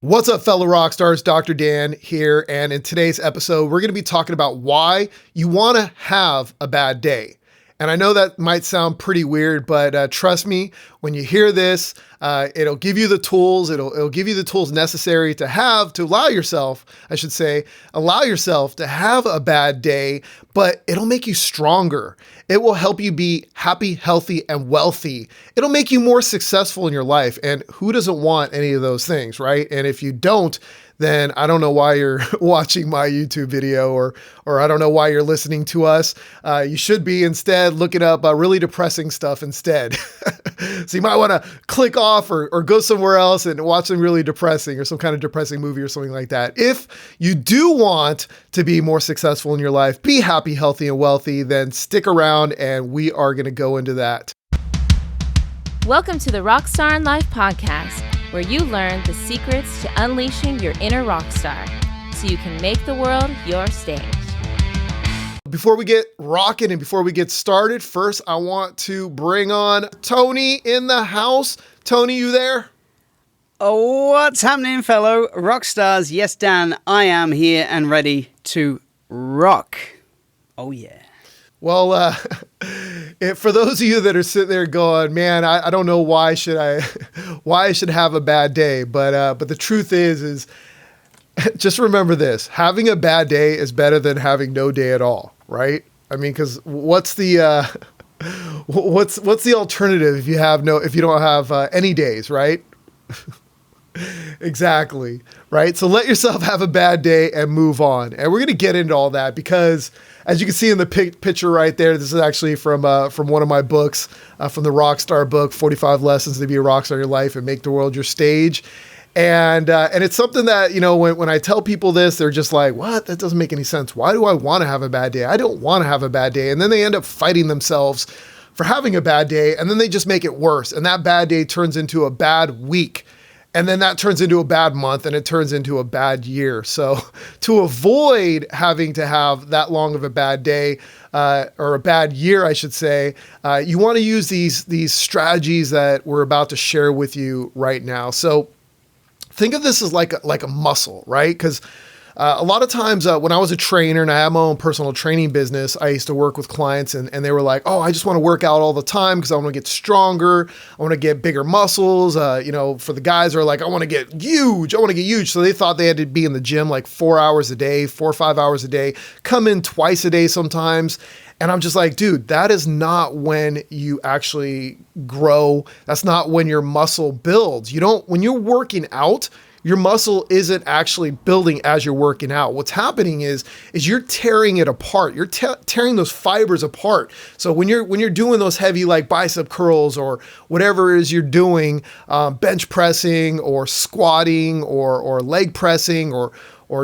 What's up, fellow rock stars? Dr. Dan here. And in today's episode, we're going to be talking about why you want to have a bad day. And I know that might sound pretty weird, but trust me, when you hear this, it'll give you the tools. It'll give you the tools necessary to allow yourself to have a bad day, but it'll make you stronger. It will help you be happy, healthy, and wealthy. It'll make you more successful in your life. And who doesn't want any of those things, right? And if you don't, then I don't know why you're watching my YouTube video or I don't know why you're listening to us. You should be instead looking up really depressing stuff instead. So you might want to click off or go somewhere else and watch something really depressing or some kind of depressing movie or something like that. If you do want to be more successful in your life, be happy, healthy, and wealthy, then stick around and we are going to go into that. Welcome to the RockStarInLife podcast, where you learn the secrets to unleashing your inner rock star so you can make the world your stage. Before we get rocking and before we get started, first I want to bring on Tony in the house. Tony, you there? Oh, what's happening, fellow rock stars? Yes, Dan, I am here and ready to rock. Oh, yeah. Well, for those of you that are sitting there going, man, I don't know why I should have a bad day, but the truth is just remember this: having a bad day is better than having no day at all, right? I mean, because what's the alternative if you don't have any days, right? Exactly, right? So let yourself have a bad day and move on. And we're going to get into all that because, as you can see in the picture right there, this is actually from one of my books, from the Rockstar book, 45 Lessons to Be a Rockstar in Your Life and Make the World Your Stage. And it's something that, when I tell people this, they're just like, what? That doesn't make any sense. Why do I want to have a bad day? I don't want to have a bad day. And then they end up fighting themselves for having a bad day. And then they just make it worse. And that bad day turns into a bad week. And then that turns into a bad month and it turns into a bad year. So to avoid having to have that long of a bad day, or a bad year, I should say, you want to use these strategies that we're about to share with you right now. So think of this as like a muscle, right? Because a lot of times when I was a trainer and I had my own personal training business, I used to work with clients and they were like, oh, I just want to work out all the time because I want to get stronger. I want to get bigger muscles. For the guys are like, I want to get huge. So they thought they had to be in the gym like 4 hours a day, 4 or 5 hours a day, come in twice a day sometimes. And I'm just like, dude, that is not when you actually grow. That's not when your muscle builds. When you're working out, your muscle isn't actually building as you're working out. What's happening is you're tearing it apart. You're tearing those fibers apart. So when you're doing those heavy like bicep curls or whatever it is you're doing, bench pressing or squatting or leg pressing or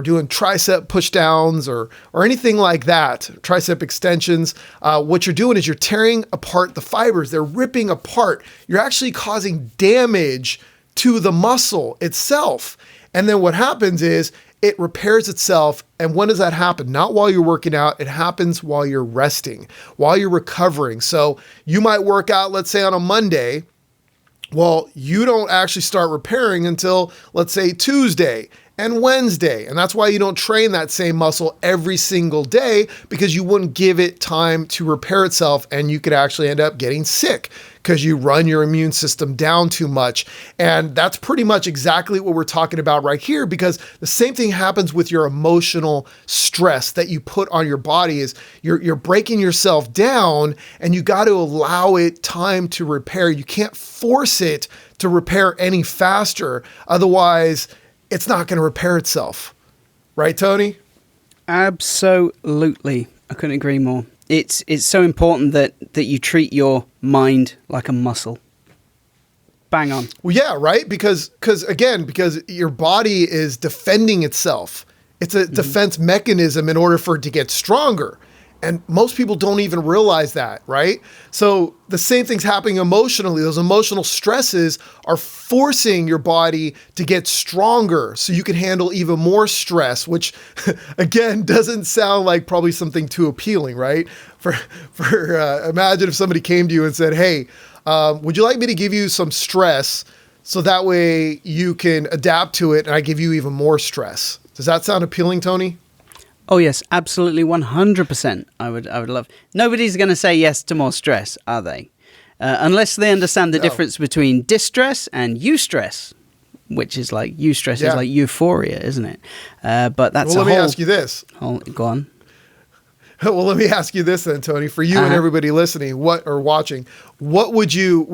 doing tricep push downs or anything like that, tricep extensions, what you're doing is you're tearing apart the fibers. They're ripping apart. You're actually causing damage to the muscle itself. And then what happens is it repairs itself. And when does that happen? Not while you're working out. It happens while you're resting, while you're recovering. So you might work out, let's say on a Monday. Well, you don't actually start repairing until, let's say, Tuesday and Wednesday. And that's why you don't train that same muscle every single day, because you wouldn't give it time to repair itself. And you could actually end up getting sick because you run your immune system down too much. And that's pretty much exactly what we're talking about right here, because the same thing happens with your emotional stress that you put on your body. Is you're breaking yourself down and you got to allow it time to repair. You can't force it to repair any faster. Otherwise, it's not going to repair itself. Right, Tony? Absolutely. I couldn't agree more. It's so important that you treat your mind like a muscle. Bang on. Well, yeah, right? Because your body is defending itself. It's a defense mechanism in order for it to get stronger. And most people don't even realize that, right? So the same thing's happening emotionally. Those emotional stresses are forcing your body to get stronger so you can handle even more stress, which again, doesn't sound like probably something too appealing, right? Imagine if somebody came to you and said, hey, would you like me to give you some stress so that way you can adapt to it and I give you even more stress. Does that sound appealing, Tony? Oh yes, absolutely, 100%. I would love. Nobody's going to say yes to more stress, are they? Unless they understand the difference between distress and eustress, which is like eustress is like euphoria, isn't it? But that's well. Let me ask you this. Go on. Well, let me ask you this then, Tony. For you and everybody listening, watching, what would you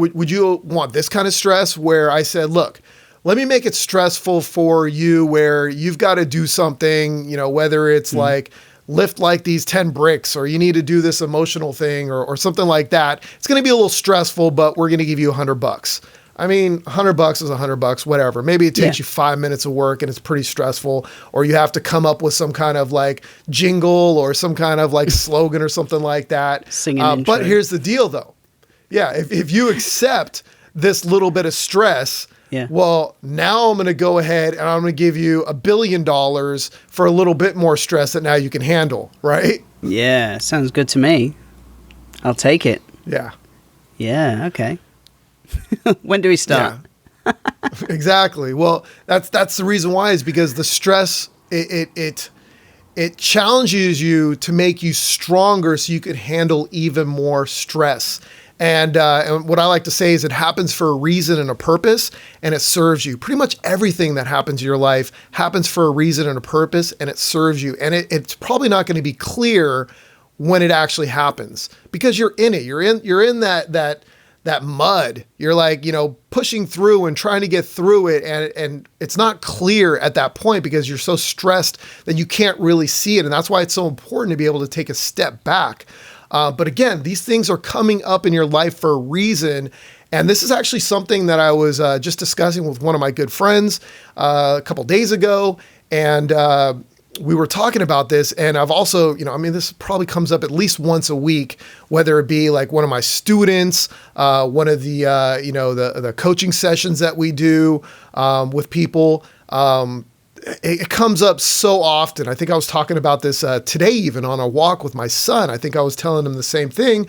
want this kind of stress? Where I said, look, let me make it stressful for you, where you've got to do something, whether it's like lift like these 10 bricks, or you need to do this emotional thing, or something like that. It's going to be a little stressful, but we're going to give you $100. I mean, $100 is $100, whatever. Maybe it takes you 5 minutes of work and it's pretty stressful, or you have to come up with some kind of like jingle or some kind of like slogan or something like that. Singing but here's the deal though. Yeah. If you accept this little bit of stress, well, now I'm going to go ahead and I'm going to give you $1 billion for a little bit more stress that now you can handle. Right? Yeah. Sounds good to me. I'll take it. Yeah. Yeah. Okay. When do we start? Yeah. Exactly. Well, that's the reason why, is because the stress, it challenges you to make you stronger so you could handle even more stress. And what I like to say is it happens for a reason and a purpose, and it serves you. Pretty much everything that happens in your life happens for a reason and a purpose, and it serves you. And it's probably not going to be clear when it actually happens, because you're in it. You're in that mud. You're like, pushing through and trying to get through it. And it's not clear at that point because you're so stressed that you can't really see it. And that's why it's so important to be able to take a step back. But again, these things are coming up in your life for a reason. And this is actually something that I was just discussing with one of my good friends a couple days ago. And we were talking about this, and I've also, this probably comes up at least once a week, whether it be like one of my students, one of the, the coaching sessions that we do with people. It comes up so often. I think I was talking about this today, even on a walk with my son. I think I was telling him the same thing.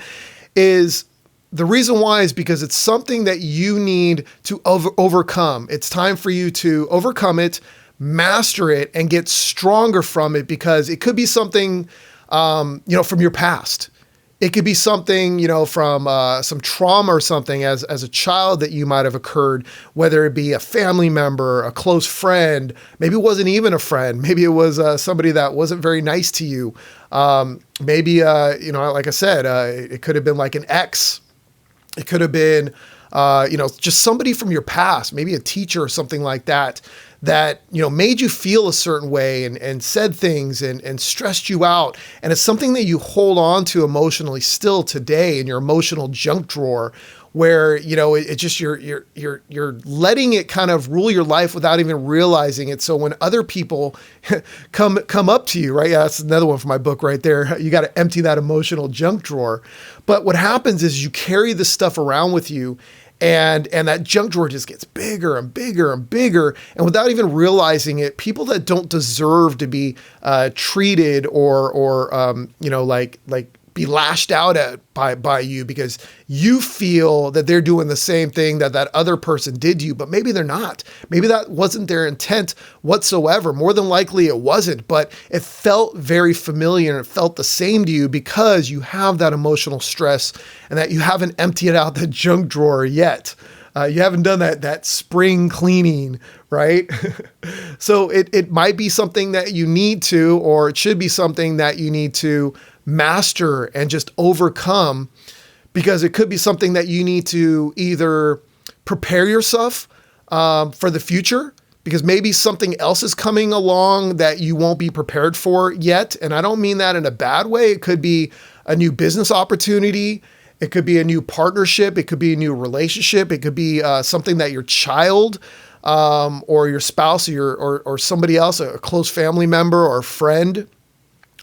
Is the reason why is because it's something that you need to overcome. It's time for you to overcome it, master it, and get stronger from it, because it could be something, from your past. It could be something, from some trauma or something as a child that you might have occurred, whether it be a family member, a close friend. Maybe it wasn't even a friend. Maybe it was somebody that wasn't very nice to you. Maybe, like I said, it could have been like an ex. It could have been, just somebody from your past, maybe a teacher or something like that, made you feel a certain way and said things and stressed you out. And it's something that you hold on to emotionally still today in your emotional junk drawer, where, it just, you're letting it kind of rule your life without even realizing it. So when other people come up to you, right? Yeah, that's another one from my book right there. You got to empty that emotional junk drawer. But what happens is you carry this stuff around with you, and that junk drawer just gets bigger and bigger and bigger. And without even realizing it, people that don't deserve to be treated or be lashed out at by you, because you feel that they're doing the same thing that other person did to you, but maybe they're not. Maybe that wasn't their intent whatsoever. More than likely it wasn't, but it felt very familiar and it felt the same to you because you have that emotional stress and that you haven't emptied out the junk drawer yet. You haven't done that spring cleaning, right? So it might be something that you need to, or it should be something that you need to master and just overcome, because it could be something that you need to either prepare yourself for the future, because maybe something else is coming along that you won't be prepared for yet. And I don't mean that in a bad way. It could be a new business opportunity. It could be a new partnership. It could be a new relationship. It could be something that your child or your spouse or somebody else, a close family member or a friend,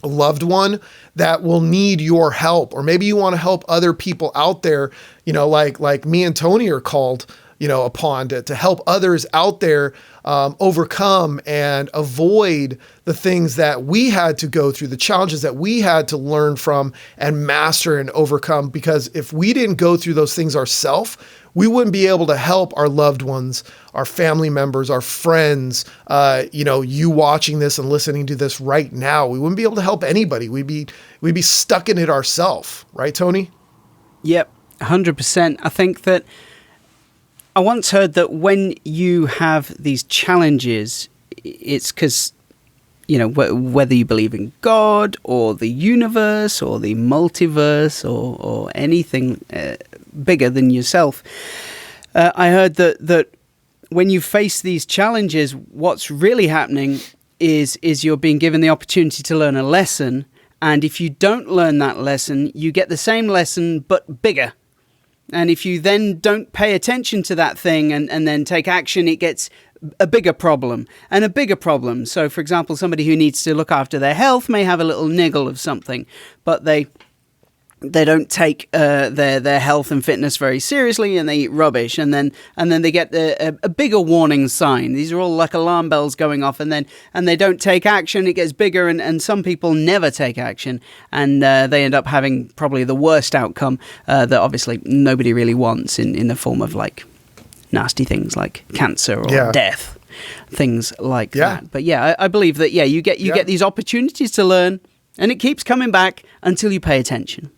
a loved one, that will need your help. Or maybe you want to help other people out there, like me and Tony are called, upon to help others out there overcome and avoid the things that we had to go through, the challenges that we had to learn from and master and overcome. Because if we didn't go through those things ourselves, we wouldn't be able to help our loved ones, our family members, our friends, you watching this and listening to this right now. We wouldn't be able to help anybody. We'd be stuck in it ourselves. Right, Tony? Yep, 100%. I think that I once heard that when you have these challenges, it's because, whether you believe in God or the universe or the multiverse or anything bigger than yourself, I heard that when you face these challenges, what's really happening is you're being given the opportunity to learn a lesson. And if you don't learn that lesson, you get the same lesson, but bigger. And if you then don't pay attention to that thing and then take action, it gets a bigger problem and a bigger problem. So, for example, somebody who needs to look after their health may have a little niggle of something, but they don't take their health and fitness very seriously, and they eat rubbish, and then they get a bigger warning sign. These are all like alarm bells going off, and they don't take action. It gets bigger, and some people never take action, and they end up having probably the worst outcome that obviously nobody really wants in the form of like nasty things like cancer or death, things like that. But I believe that you get these opportunities to learn, and it keeps coming back until you pay attention.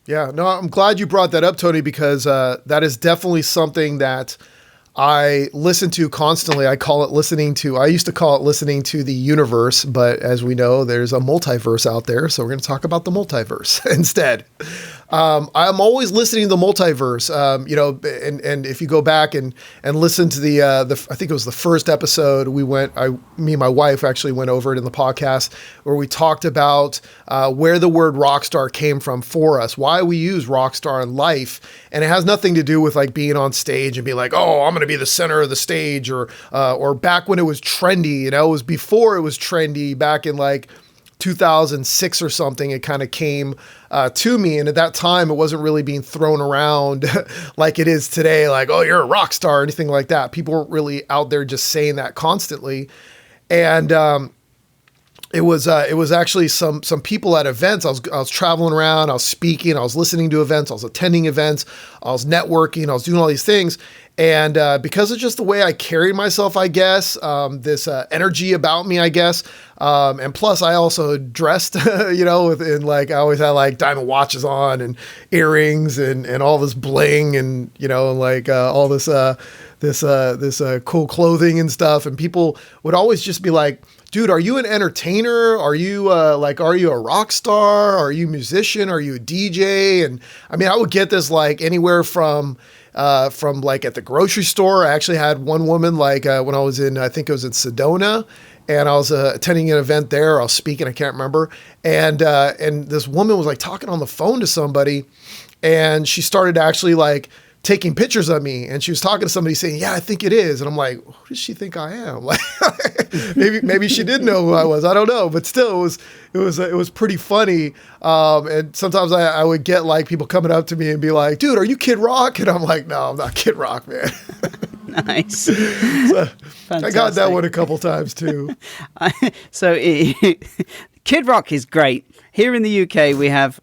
Yeah, no, I'm glad you brought that up, Tony, because that is definitely something that I listen to constantly. I used to call it listening to the universe, but as we know, there's a multiverse out there. So we're going to talk about the multiverse instead. I'm always listening to the multiverse, and if you go back and listen to the I think it was the first episode me and my wife actually went over it in the podcast where we talked about where the word rockstar came from for us, why we use rockstar in life. And it has nothing to do with like being on stage and being like, oh, I'm going to be the center of the stage or back when it was trendy, it was before it was trendy back in like 2006 or something, it kind of came to me. And at that time, it wasn't really being thrown around like it is today, like, oh, you're a rock star or anything like that. People weren't really out there just saying that constantly. And it was actually some people at events. I was traveling around, I was speaking, I was listening to events, I was attending events, I was networking, I was doing all these things. And because of just the way I carried myself, I guess, this energy about me, I guess, and plus I also dressed, I always had like diamond watches on and earrings and all this bling and, all this cool clothing and stuff. And people would always just be like, dude, are you an entertainer? Are you are you a rock star? Are you a musician? Are you a DJ? And I mean, I would get this like anywhere from like at the grocery store. I actually had one woman when I was I think it was in Sedona, and I was attending an event there. I was speaking, I can't remember. And this woman was like talking on the phone to somebody, and she started actually like taking pictures of me, and she was talking to somebody saying, yeah, I think it is. And I'm like, who does she think I am? Like, maybe she did know who I was. I don't know, but still it was pretty funny. And sometimes I would get like people coming up to me and be like, dude, are you Kid Rock? And I'm like, no, I'm not Kid Rock, man. Nice. So I got that one a couple times too. Kid Rock is great. Here in the UK, we have,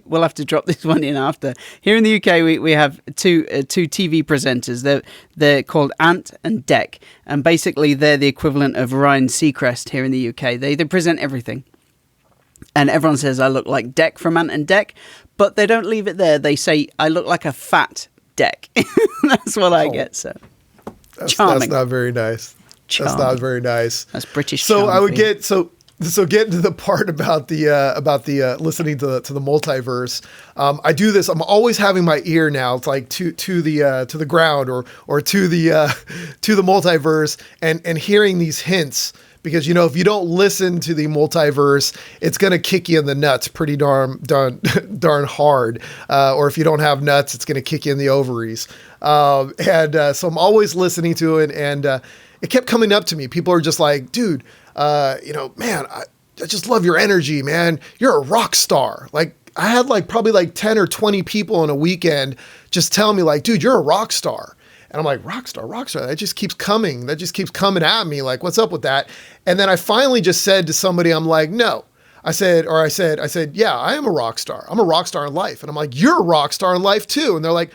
we'll have to drop this one in after. Here in the UK, we have two TV presenters. They're called Ant and Dec, and basically they're the equivalent of Ryan Seacrest here in the UK. They present everything, and everyone says I look like Dec from Ant and Dec, but they don't leave it there. They say I look like a fat Dec. That's what I get. So charming. That's not very nice. Charming. That's not very nice. That's British. So I would get So getting to the part about the listening to the multiverse, I do this. I'm always having my ear now. It's like to the ground or to the multiverse and hearing these hints, because if you don't listen to the multiverse, it's gonna kick you in the nuts pretty darn hard. Or if you don't have nuts, it's gonna kick you in the ovaries. So I'm always listening to it, and it kept coming up to me. People are just like, dude. Man, I just love your energy, man. You're a rock star. Like, I had like probably like 10 or 20 people on a weekend just tell me like, dude, you're a rock star. And I'm like, rock star. That just keeps coming. That just keeps coming at me. Like, what's up with that? And then I finally just said to somebody, I'm like, no. I said, yeah, I am a rock star. I'm a rock star in life. And I'm like, you're a rock star in life too. And they're like,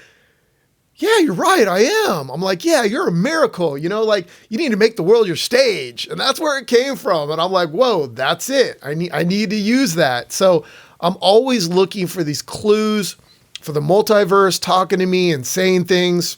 yeah, you're right. I am. I'm like, yeah, you're a miracle. You know, like you need to make the world your stage. And that's where it came from. And I'm like, whoa, that's it. I need to use that. So I'm always looking for these clues for the multiverse talking to me and saying things.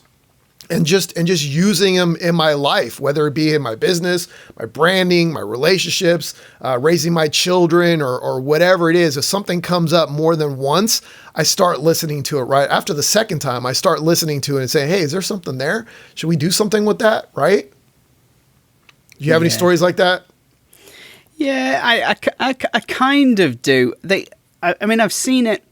And just using them in my life, whether it be in my business, my branding, my relationships, raising my children, or whatever it is. If something comes up more than once, I start listening to it. Right after the second time, I start listening to it and saying, "Hey, is there something there? Should we do something with that?" Right? Do you have any stories like that? Yeah, I kind of do. I mean, I've seen it.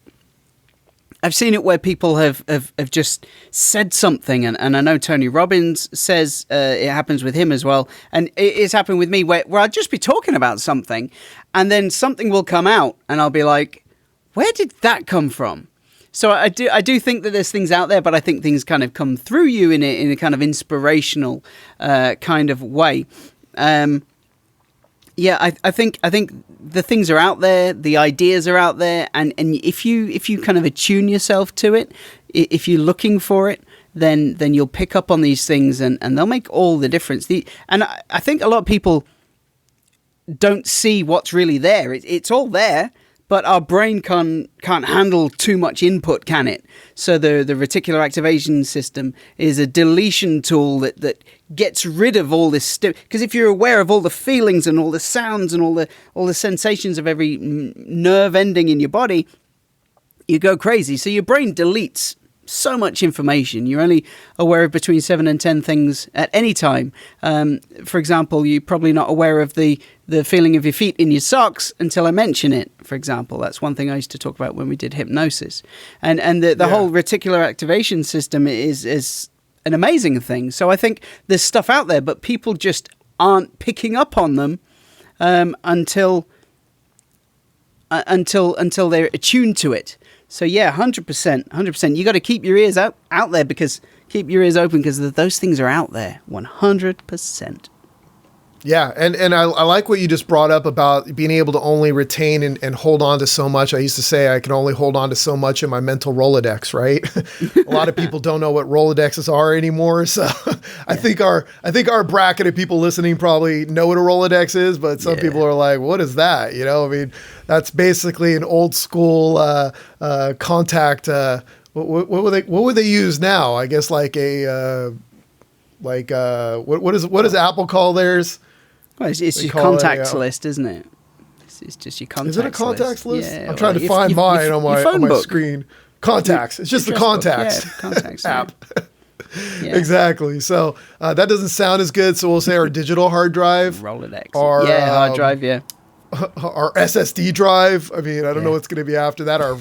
I've seen it where people have just said something, and I know Tony Robbins says it happens with him as well, and it's happened with me where I'll just be talking about something, and then something will come out, and I'll be like, where did that come from? So I do think that there's things out there, but I think things kind of come through you in a kind of inspirational kind of way. Yeah, I think the things are out there, the ideas are out there, and if you kind of attune yourself to it, if you're looking for it, then you'll pick up on these things, and they'll make all the difference. And I think a lot of people don't see what's really there. It's all there, but our brain can't handle too much input, can it? So the reticular activation system is a deletion tool that gets rid of all this stuff. Because if you're aware of all the feelings and all the sounds and all the sensations of every nerve ending in your body, you go crazy. So your brain deletes so much information. You're only aware of between 7 and 10 things at any time. For example, you're probably not aware of the feeling of your feet in your socks until I mention it, for example. That's one thing I used to talk about when we did hypnosis. And the whole reticular activation system is an amazing thing. So I think there's stuff out there, but people just aren't picking up on them until they're attuned to it. So yeah, 100%. You got to keep your ears out there, because keep your ears open, because those things are out there, 100%. Yeah, and I like what you just brought up about being able to only retain and hold on to so much. I used to say I can only hold on to so much in my mental Rolodex, right? A lot of people don't know what Rolodexes are anymore, so I think our bracket of people listening probably know what a Rolodex is, but some people are like, "What is that?" You know, I mean, that's basically an old school contact. What would they use now? I guess like a what does Apple call theirs? Well, it's your contacts list, isn't it? It's just your contacts list. Is it a contacts list? Yeah, I'm trying to find mine on my screen. Contacts. It's just the contacts. Contacts app. Yeah. Exactly. So that doesn't sound as good. So we'll say our digital hard drive. Rolodex. Hard drive, our SSD drive. I mean, I don't know what's going to be after that. Our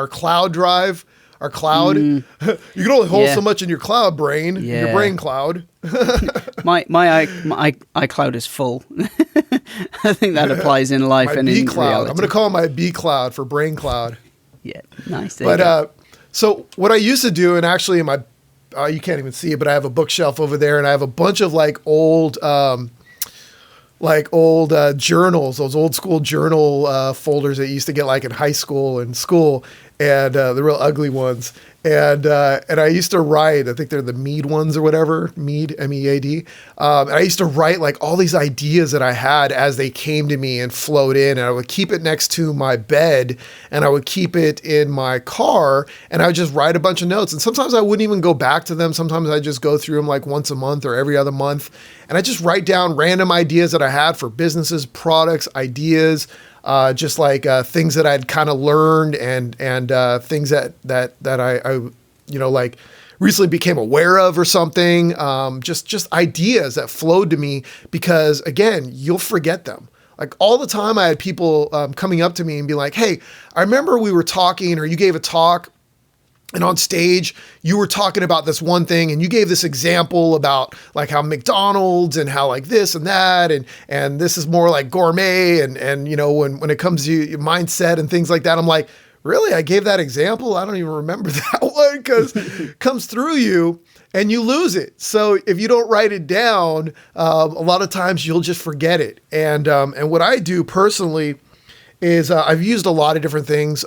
cloud drive. Our cloud. You can only hold so much in your cloud brain, your brain cloud. my iCloud is full. I think that applies in life and in reality. I'm going to call it my B cloud for brain cloud. Yeah, nice. So what I used to do, and actually in my, you can't even see it, but I have a bookshelf over there, and I have a bunch of old journals, those old school journal folders that you used to get in high school and school, and the real ugly ones. And I used to write, I think they're the Mead ones or whatever, Mead, M-E-A-D. And I used to write all these ideas that I had as they came to me and flowed in. And I would keep it next to my bed, and I would keep it in my car, and I would just write a bunch of notes. And sometimes I wouldn't even go back to them. Sometimes I just go through them once a month or every other month. And I just write down random ideas that I had for businesses, products, ideas, just things that I'd kind of learned and things that I recently became aware of or something. Just ideas that flowed to me, because again, you'll forget them. All the time I had people coming up to me and be like, "Hey, I remember we were talking, or you gave a talk, and on stage, you were talking about this one thing, and you gave this example about how McDonald's and how this and that, and this is more gourmet, and when it comes to your mindset and things like that." I'm like, really, I gave that example. I don't even remember that one because it comes through you and you lose it. So if you don't write it down, a lot of times you'll just forget it. And what I do personally is I've used a lot of different things.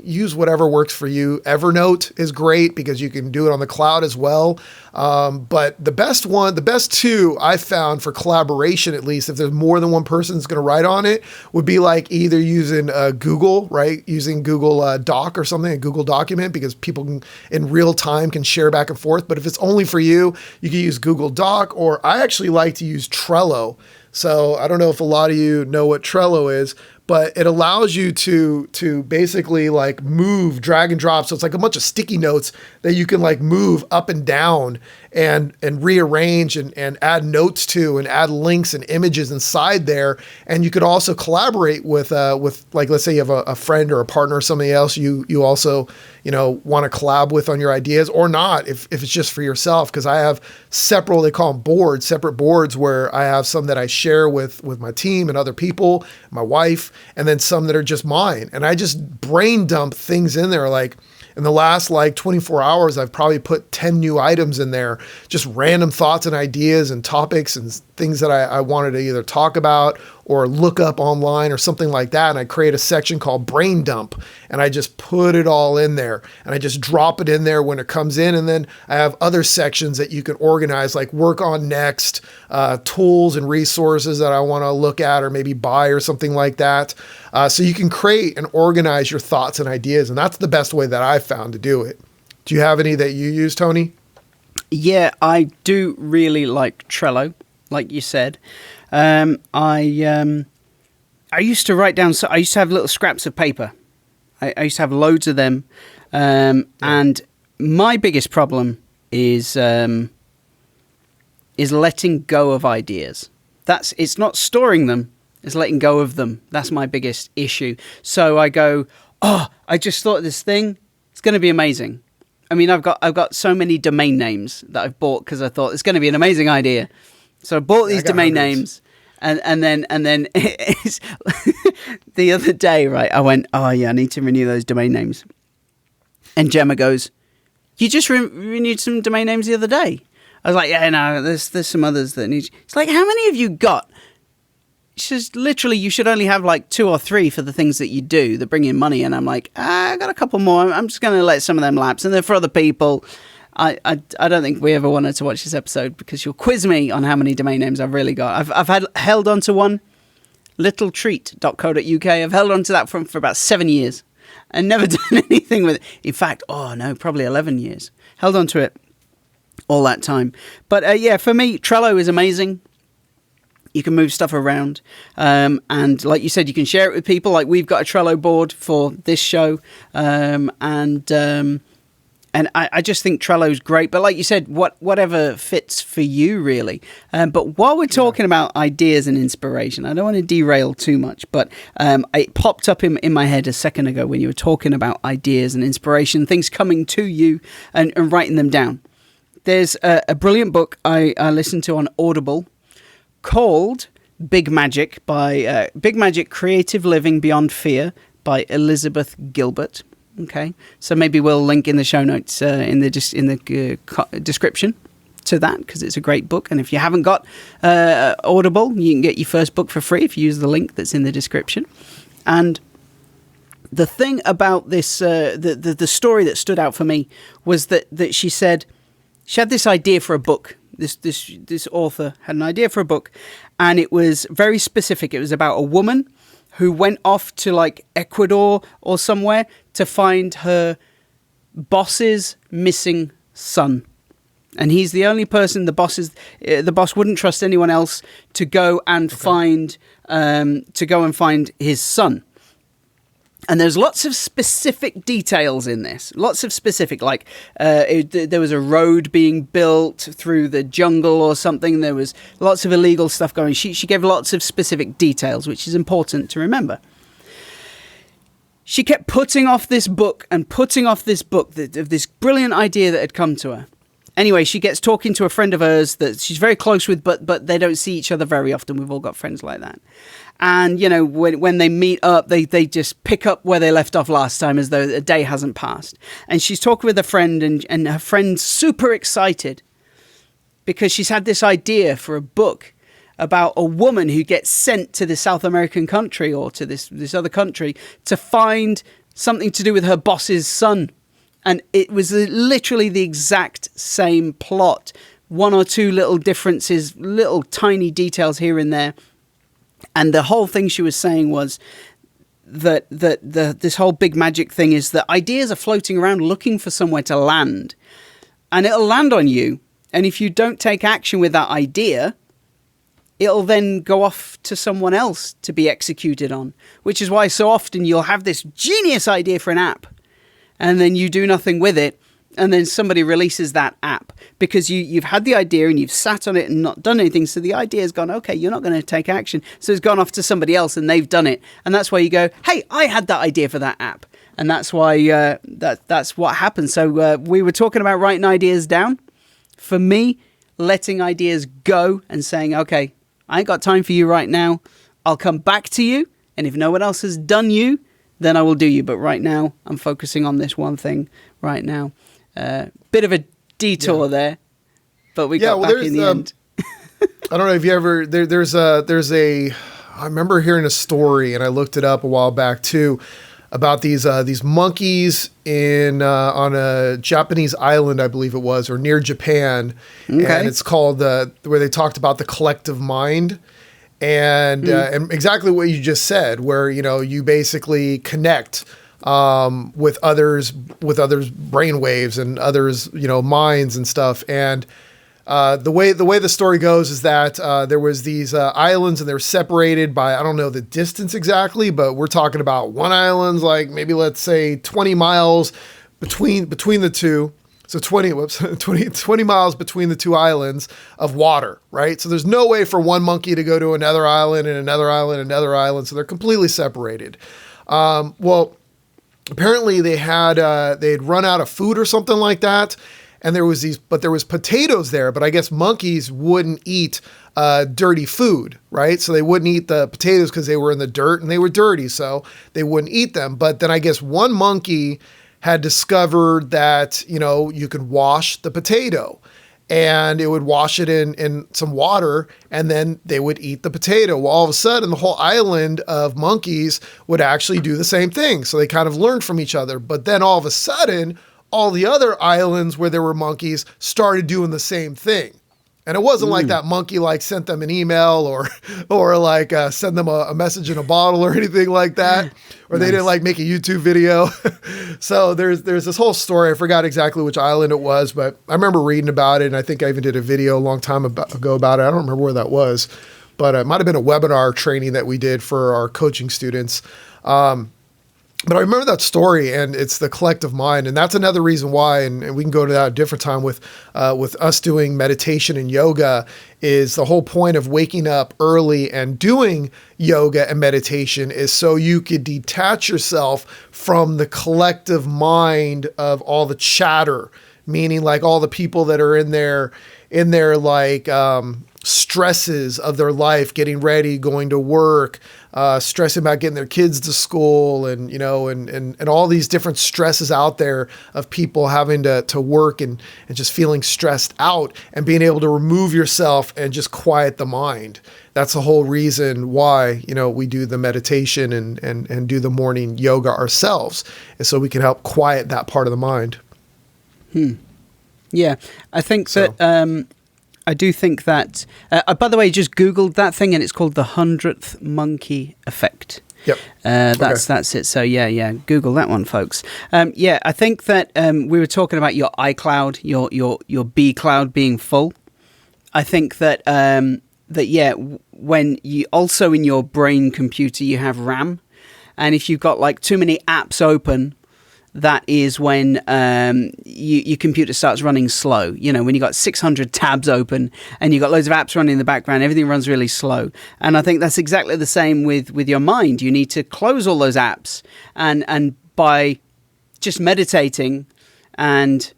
Use whatever works for you. Evernote is great because you can do it on the cloud as well. But the best two I found for collaboration, at least if there's more than one person that's going to write on it, would be like either using Google, right? Using Google Doc or something, a Google document, because people can, in real time can share back and forth. But if it's only for you, you can use Google Doc, or I actually like to use Trello. So I don't know if a lot of you know what Trello is, but it allows you to basically like move, drag and drop. So it's like a bunch of sticky notes that you can like move up and down and rearrange and add notes to and add links and images inside there. And you could also collaborate with like, let's say you have a friend or a partner or somebody else you also, want to collab with on your ideas, or not if it's just for yourself. Cause I have they call them separate boards where I have some that I share with my team and other people, my wife, and then some that are just mine. And I just brain dump things in there. Like in the last 24 hours, I've probably put 10 new items in there, just random thoughts and ideas and topics and things that I wanted to either talk about or look up online or something like that. And I create a section called Brain Dump, and I just put it all in there and I just drop it in there when it comes in. And then I have other sections that you can organize, like work on next, tools and resources that I want to look at or maybe buy or something like that. So you can create and organize your thoughts and ideas. And that's the best way that I've found to do it. Do you have any that you use, Tony? Yeah, I do really like Trello, like you said. I used to write down, so I used to have little scraps of paper. I used to have loads of them. And my biggest problem is letting go of ideas. It's not storing them, it's letting go of them. That's my biggest issue. So I go, I just thought of this thing. It's going to be amazing. I mean, I've got so many domain names that I've bought because I thought it's going to be an amazing idea. So I bought these domain names, and then it's the other day, right? I went, I need to renew those domain names. And Gemma goes, "You just renewed some domain names the other day." I was like, "Yeah, no, there's some others that need." It's like, "How many have you got?" She says, "Literally, you should only have like 2 or 3 for the things that you do that bring in money." And I'm like, I got a couple more. I'm just going to let some of them lapse. And then for other people, I don't think we ever wanted to watch this episode because you'll quiz me on how many domain names I've really got. I've held on to one, littletreat.co.uk. I've held on to that for about 7 years and never done anything with it. In fact, probably 11 years. Held on to it all that time. But for me, Trello is amazing. You can move stuff around. And like you said, you can share it with people. Like we've got a Trello board for this show. And I just think Trello's great. But like you said, whatever fits for you, really. But while we're talking about ideas and inspiration, I don't want to derail too much, but it popped up in my head a second ago when you were talking about ideas and inspiration, things coming to you and writing them down. There's a brilliant book I listened to on Audible called Big Magic by Big Magic Creative Living Beyond Fear by Elizabeth Gilbert. Okay, so maybe we'll link in the show notes in the description to that because it's a great book. And if you haven't got Audible, you can get your first book for free if you use the link that's in the description. And the thing about this, the story that stood out for me was that she said she had this idea for a book. This author had an idea for a book, and it was very specific. It was about a woman who went off to like Ecuador or somewhere to find her boss's missing son. And he's the only person the boss wouldn't trust anyone else to go and find his son. And there's lots of specific details in this. Lots of specific, like there was a road being built through the jungle or something. There was lots of illegal stuff going. She gave lots of specific details, which is important to remember. She kept putting off this book of this brilliant idea that had come to her. Anyway, she gets talking to a friend of hers that she's very close with, but they don't see each other very often. We've all got friends like that. And, you know, when they meet up, they just pick up where they left off last time as though a day hasn't passed. And she's talking with a friend, and her friend's super excited because she's had this idea for a book about a woman who gets sent to the South American country or to this other country to find something to do with her boss's son. And it was literally the exact same plot. One or two little differences, little tiny details here and there. And the whole thing she was saying was that this whole big magic thing is that ideas are floating around looking for somewhere to land. And it'll land on you. And if you don't take action with that idea, it'll then go off to someone else to be executed on. Which is why so often you'll have this genius idea for an app, and then you do nothing with it, and then somebody releases that app because you've had the idea and you've sat on it and not done anything. So the idea has gone, okay, you're not going to take action. So it's gone off to somebody else and they've done it. And that's why you go, hey, I had that idea for that app. And that's why that's what happens. So we were talking about writing ideas down. For me, letting ideas go and saying, okay, I ain't got time for you right now. I'll come back to you. And if no one else has done you, then I will do you. But right now, I'm focusing on this one thing right now. Bit of a detour there, but we got back in the end. I don't know if you ever, there's a, I remember hearing a story, and I looked it up a while back too, about these monkeys on a Japanese island, I believe it was, or near Japan. Okay. And it's called, where they talked about the collective mind. And exactly what you just said, where, you know, you basically connect with others' brainwaves and others', you know, minds and stuff. And the way the story goes is that there was these islands, and they were separated by, I don't know the distance exactly, but we're talking about one island's like maybe, let's say, 20 miles between the two. So 20 miles between the two islands of water, right? So there's no way for one monkey to go to another island and another island and another island. So they're completely separated. Well, apparently they had run out of food or something like that. And there was potatoes there, but I guess monkeys wouldn't eat dirty food, right? So they wouldn't eat the potatoes because they were in the dirt and they were dirty. So they wouldn't eat them. But then I guess one monkey had discovered that, you know, you could wash the potato, and it would wash it in some water, and then they would eat the potato. Well, all of a sudden, the whole island of monkeys would actually do the same thing. So they kind of learned from each other. But then all of a sudden, all the other islands where there were monkeys started doing the same thing. And it wasn't like that monkey like sent them an email or like send them a message in a bottle or anything like that. Or they didn't like make a YouTube video. So there's this whole story. I forgot exactly which island it was, but I remember reading about it. And I think I even did a video a long time ago about it. I don't remember where that was, but it might've been a webinar training that we did for our coaching students. But I remember that story, and it's the collective mind. And that's another reason why, and we can go to that a different time with us doing meditation and yoga, is the whole point of waking up early and doing yoga and meditation is so you could detach yourself from the collective mind of all the chatter, meaning like all the people that are in their like, stresses of their life, getting ready, going to work, stressing about getting their kids to school, and, you know, and all these different stresses out there of people having to work and just feeling stressed out, and being able to remove yourself and just quiet the mind. That's the whole reason why, you know, we do the meditation and do the morning yoga ourselves, is so we can help quiet that part of the mind. Yeah, I think that I do think that, by the way, just Googled that thing, and it's called the 100th monkey effect. Yep. That's it. So yeah, Google that one, folks. I think that we were talking about your iCloud, your B cloud being full. I think that when you also in your brain computer you have RAM, and if you've got like too many apps open, that is when your computer starts running slow. You know, when you got 600 tabs open and you got loads of apps running in the background, everything runs really slow. And I think that's exactly the same with your mind. You need to close all those apps, and by just meditating and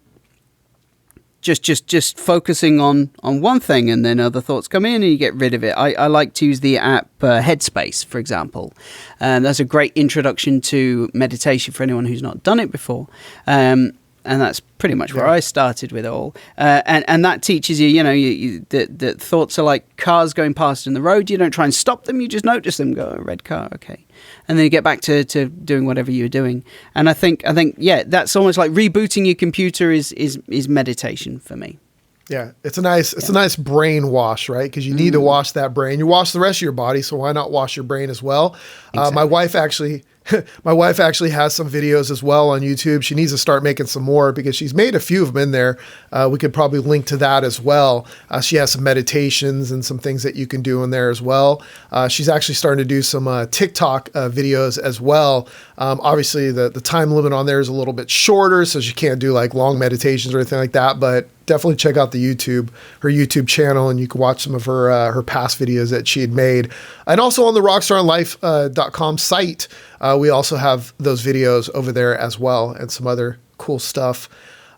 just focusing on one thing, and then other thoughts come in and you get rid of it. I like to use the app Headspace, for example. That's a great introduction to meditation for anyone who's not done it before. And that's pretty much where I started with it all. And that teaches you, that thoughts are like cars going past in the road. You don't try and stop them. You just notice them. Go, a red car, okay. And then you get back to doing whatever you're doing. And I think, that's almost like rebooting your computer is meditation for me. Yeah, it's a nice brain wash, right? Because you need to wash that brain. You wash the rest of your body, so why not wash your brain as well? Exactly. My wife actually has some videos as well on YouTube. She needs to start making some more because she's made a few of them in there. We could probably link to that as well. She has some meditations and some things that you can do in there as well. She's actually starting to do some TikTok videos as well. Obviously, the time limit on there is a little bit shorter, so she can't do like long meditations or anything like that, but definitely check out her YouTube channel, and you can watch some of her past videos that she had made. And also on the RockStarInLife.com site, we also have those videos over there as well, and some other cool stuff.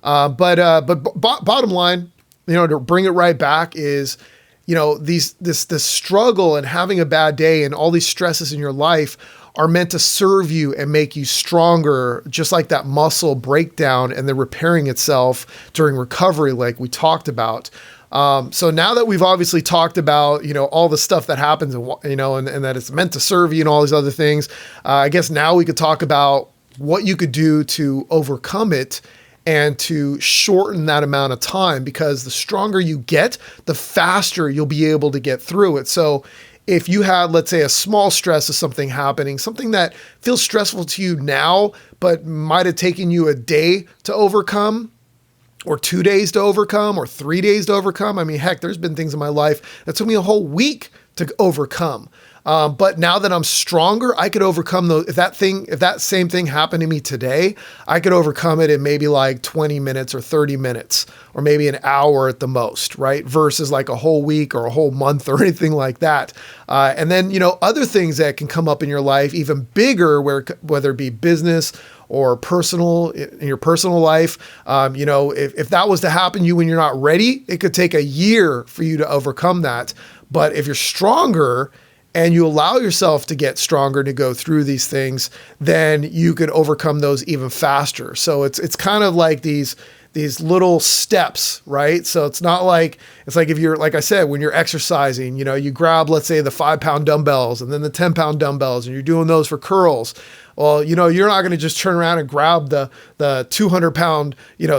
But bottom line, to bring it right back is, this struggle and having a bad day and all these stresses in your life are meant to serve you and make you stronger, just like that muscle breakdown and then repairing itself during recovery, like we talked about. So now that we've obviously talked about, all the stuff that happens and that it's meant to serve you and all these other things, I guess now we could talk about what you could do to overcome it and to shorten that amount of time, because the stronger you get, the faster you'll be able to get through it. So if you had, let's say, a small stress of something happening, something that feels stressful to you now, but might have taken you a day to overcome, or 2 days to overcome, or 3 days to overcome. I mean, heck, there's been things in my life that took me a whole week to overcome. But now that I'm stronger, I could overcome those. If that same thing happened to me today, I could overcome it in maybe like 20 minutes or 30 minutes, or maybe an hour at the most, right? Versus like a whole week or a whole month or anything like that. And then, other things that can come up in your life, even bigger, whether it be business or personal, in your personal life, if that was to happen to you when you're not ready, it could take a year for you to overcome that. But if you're stronger and you allow yourself to get stronger to go through these things, then you could overcome those even faster. So it's kind of like these little steps, right? So it's like if you're, like I said, when you're exercising, you grab, let's say, the 5-pound dumbbells and then the 10-pound dumbbells, and you're doing those for curls. Well, you're not going to just turn around and grab the 200-pound,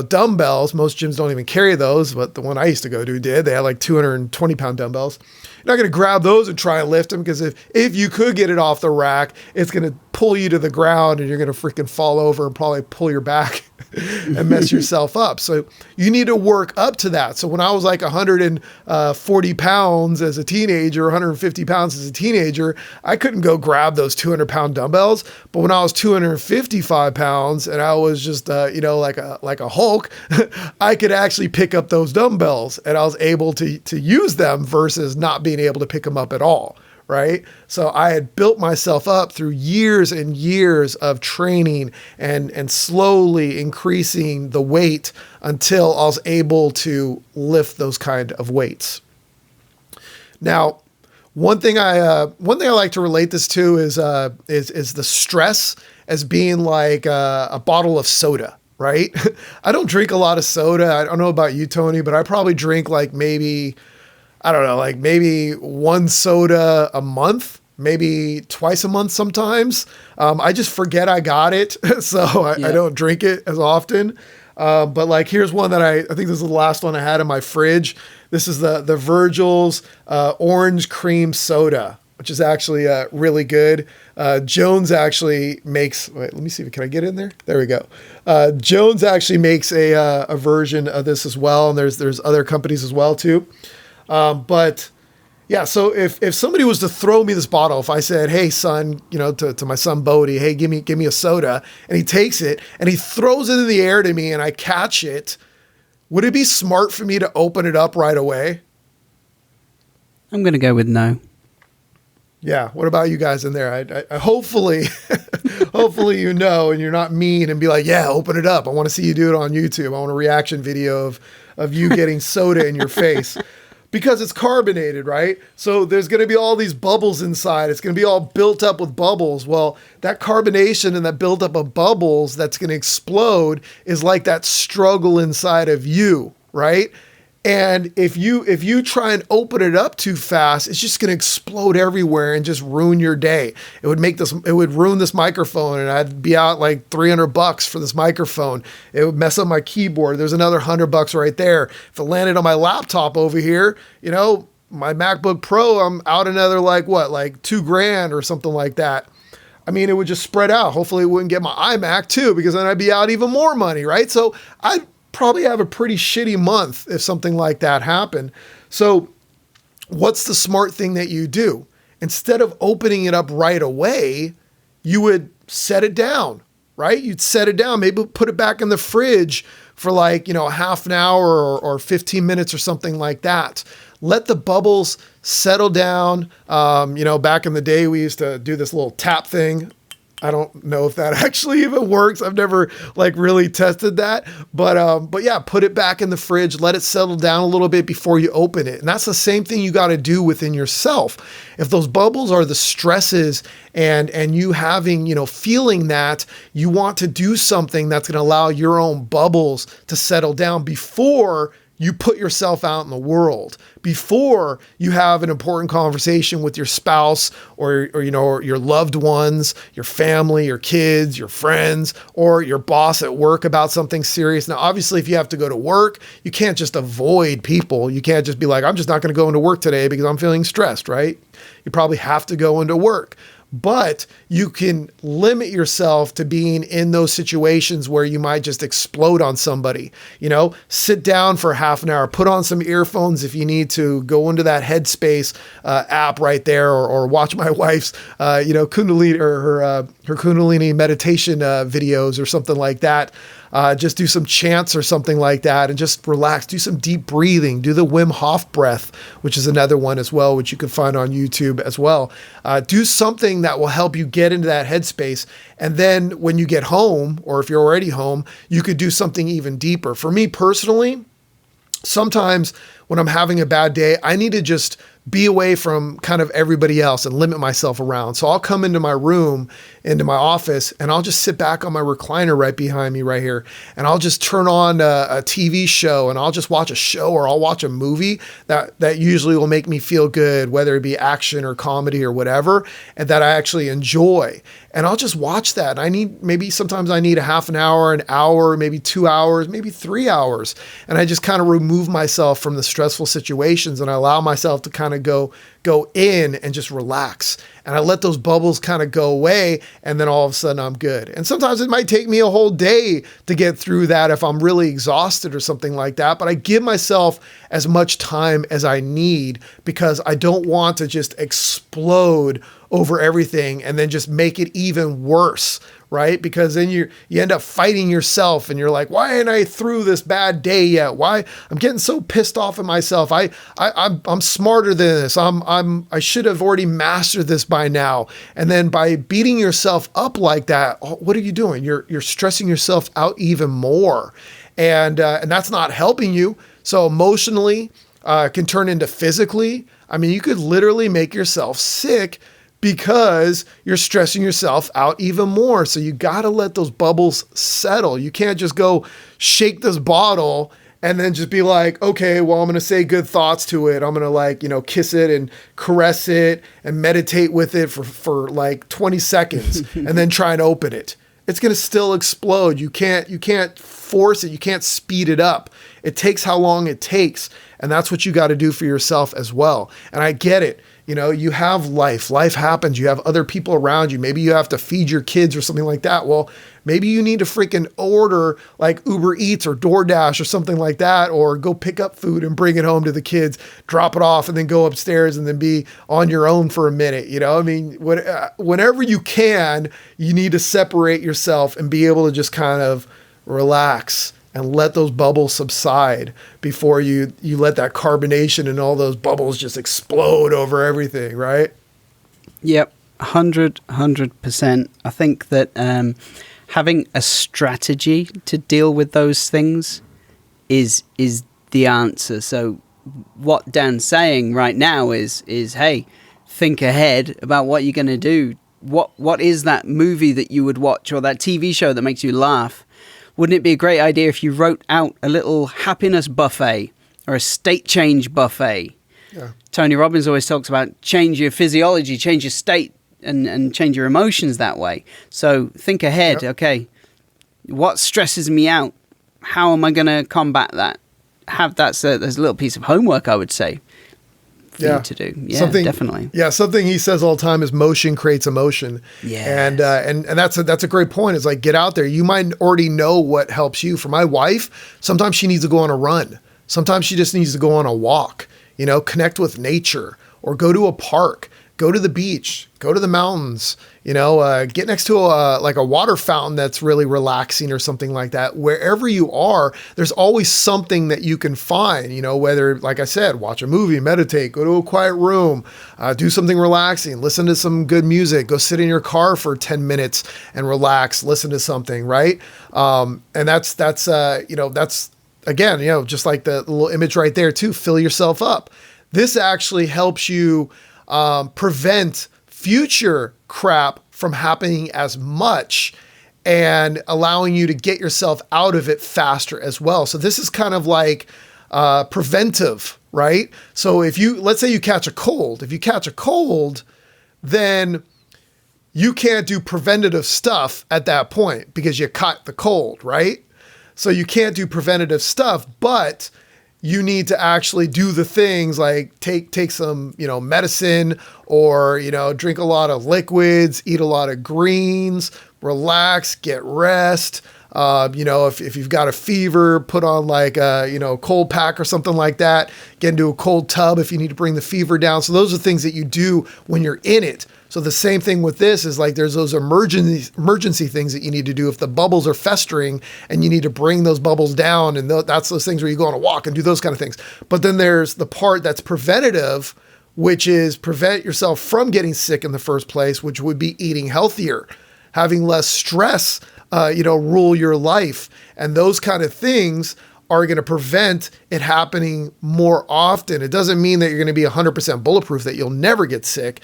dumbbells. Most gyms don't even carry those, but the one I used to go to did. They had like 220-pound dumbbells. You're not going to grab those and try and lift them, because if you could get it off the rack, it's going to pull you to the ground and you're going to freaking fall over and probably pull your back and mess yourself up. So you need to work up to that. So when I was like 140 pounds as a teenager, 150 pounds as a teenager, I couldn't go grab those 200-pound dumbbells. But when I was 255 pounds and I was just, like a Hulk, I could actually pick up those dumbbells, and I was able to use them versus not being able to pick them up at all. Right? So I had built myself up through years and years of training and slowly increasing the weight until I was able to lift those kind of weights. Now, one thing I like to relate this to is the stress as being like a bottle of soda, right? I don't drink a lot of soda. I don't know about you, Tony, but I probably drink like maybe one soda a month, maybe twice a month sometimes. I just forget I got it, so I don't drink it as often. But like, here's one that I think this is the last one I had in my fridge. This is the Virgil's orange cream soda, which is actually really good. Jones actually makes, wait, let me see, can I get in there? There we go. Jones actually makes a version of this as well, and there's other companies as well too. But yeah, so if somebody was to throw me this bottle, if I said, hey son, to my son Bodie, hey, give me a soda, and he takes it and he throws it in the air to me and I catch it, would it be smart for me to open it up right away? I'm going to go with no. Yeah. What about you guys in there? I hopefully, hopefully, and you're not mean and be like, yeah, open it up. I want to see you do it on YouTube. I want a reaction video of you getting soda in your face. Because it's carbonated, right? So there's going to be all these bubbles inside. It's going to be all built up with bubbles. Well, that carbonation and that buildup of bubbles that's going to explode is like that struggle inside of you, right? And if you try and open it up too fast, it's just going to explode everywhere and just ruin your day. It would ruin this microphone, and I'd be out like $300 for this microphone. It would mess up my keyboard. There's another $100 right there. If it landed on my laptop over here, my MacBook Pro, I'm out another like $2,000 or something like that. I mean, it would just spread out. Hopefully it wouldn't get my iMac too, because then I'd be out even more money, right? So I'd probably have a pretty shitty month if something like that happened. So what's the smart thing that you do? Instead of opening it up right away, you would set it down, right? You'd set it down, maybe put it back in the fridge for a half an hour or 15 minutes or something like that. Let the bubbles settle down. Back in the day, we used to do this little tap thing. I don't know if that actually even works. I've never really tested that, but yeah, put it back in the fridge, let it settle down a little bit before you open it. And that's the same thing you got to do within yourself. If those bubbles are the stresses and you having, feeling that, you want to do something that's going to allow your own bubbles to settle down before you put yourself out in the world, before you have an important conversation with your spouse or your loved ones, your family, your kids, your friends, or your boss at work about something serious. Now, obviously, if you have to go to work, you can't just avoid people. You can't just be like, I'm just not going to go into work today because I'm feeling stressed, right? You probably have to go into work. But you can limit yourself to being in those situations where you might just explode on somebody. Sit down for half an hour, put on some earphones if you need to, go into that Headspace app right there, or watch my wife's, Kundalini or her Kundalini meditation videos or something like that. Just do some chants or something like that and just relax. Do some deep breathing. Do the Wim Hof breath, which is another one as well, which you can find on YouTube as well. Do something that will help you get into that headspace. And then when you get home, or if you're already home, you could do something even deeper. For me personally, sometimes when I'm having a bad day, I need to just be away from kind of everybody else and limit myself around. So I'll come into my room, into my office, and I'll just sit back on my recliner right behind me right here. And I'll just turn on a TV show, and I'll just watch a show, or I'll watch a movie that usually will make me feel good, whether it be action or comedy or whatever, and that I actually enjoy. And I'll just watch that. Sometimes I need a half an hour, maybe 2 hours, maybe 3 hours. And I just kind of remove myself from the stressful situations, and I allow myself to kind of go in and just relax. And I let those bubbles kind of go away, and then all of a sudden I'm good. And sometimes it might take me a whole day to get through that if I'm really exhausted or something like that. But I give myself as much time as I need, because I don't want to just explode over everything and then just make it even worse, right? Because then you end up fighting yourself, and you're like, why ain't I through this bad day yet? Why I'm getting so pissed off at myself? I'm smarter than this. I should have already mastered this by now. And then by beating yourself up like that, what are you doing? You're stressing yourself out even more, and that's not helping you. So emotionally, can turn into physically. I mean, you could literally make yourself sick because you're stressing yourself out even more. So you got to let those bubbles settle. You can't just go shake this bottle and then just be like, okay, well, I'm going to say good thoughts to it. I'm going to kiss it and caress it and meditate with it for like 20 seconds and then try and open it. It's going to still explode. You can't force it. You can't speed it up. It takes how long it takes. And that's what you got to do for yourself as well. And I get it. You have life. Life happens. You have other people around you. Maybe you have to feed your kids or something like that. Well, maybe you need to freaking order like Uber Eats or DoorDash or something like that, or go pick up food and bring it home to the kids, drop it off, and then go upstairs and then be on your own for a minute. Whenever you can, you need to separate yourself and be able to just kind of relax and let those bubbles subside before you let that carbonation and all those bubbles just explode over everything, right? Yep, 100%. I think that having a strategy to deal with those things is the answer. So what Dan's saying right now is hey, think ahead about what you're going to do. What is that movie that you would watch or that TV show that makes you laugh? Wouldn't it be a great idea if you wrote out a little happiness buffet or a state change buffet? Yeah. Tony Robbins always talks about change your physiology, change your state, and change your emotions that way. So think ahead. Yep. Okay, what stresses me out? How am I going to combat that? There's a little piece of homework, I would say, for you to do. Yeah, definitely. Yeah, something he says all the time is motion creates emotion. Yeah, and that's a great point. It's like, get out there. You might already know what helps you. For my wife, sometimes she needs to go on a run. Sometimes she just needs to go on a walk. Connect with nature, or go to a park, go to the beach, go to the mountains. Get next to a water fountain that's really relaxing or something like that. Wherever you are, there's always something that you can find, whether, like I said, watch a movie, meditate, go to a quiet room, do something relaxing, listen to some good music, go sit in your car for 10 minutes and relax, listen to something, right? And that's again, just like the little image right there too, fill yourself up. This actually helps you prevent future crap from happening as much and allowing you to get yourself out of it faster as well. So this is kind of like preventive, right? So let's say you catch a cold. If you catch a cold, then you can't do preventative stuff at that point because you caught the cold, right? So you can't do preventative stuff, but you need to actually do the things like take some, medicine, or, drink a lot of liquids, eat a lot of greens, relax, get rest. If you've got a fever, put on like a, cold pack or something like that. Get into a cold tub if you need to bring the fever down. So those are things that you do when you're in it. So the same thing with this is like there's those emergency things that you need to do if the bubbles are festering and you need to bring those bubbles down. And that's those things where you go on a walk and do those kind of things. But then there's the part that's preventative, which is prevent yourself from getting sick in the first place, which would be eating healthier, having less stress, rule your life. And those kind of things are going to prevent it happening more often. It doesn't mean that you're going to be 100% bulletproof, that you'll never get sick.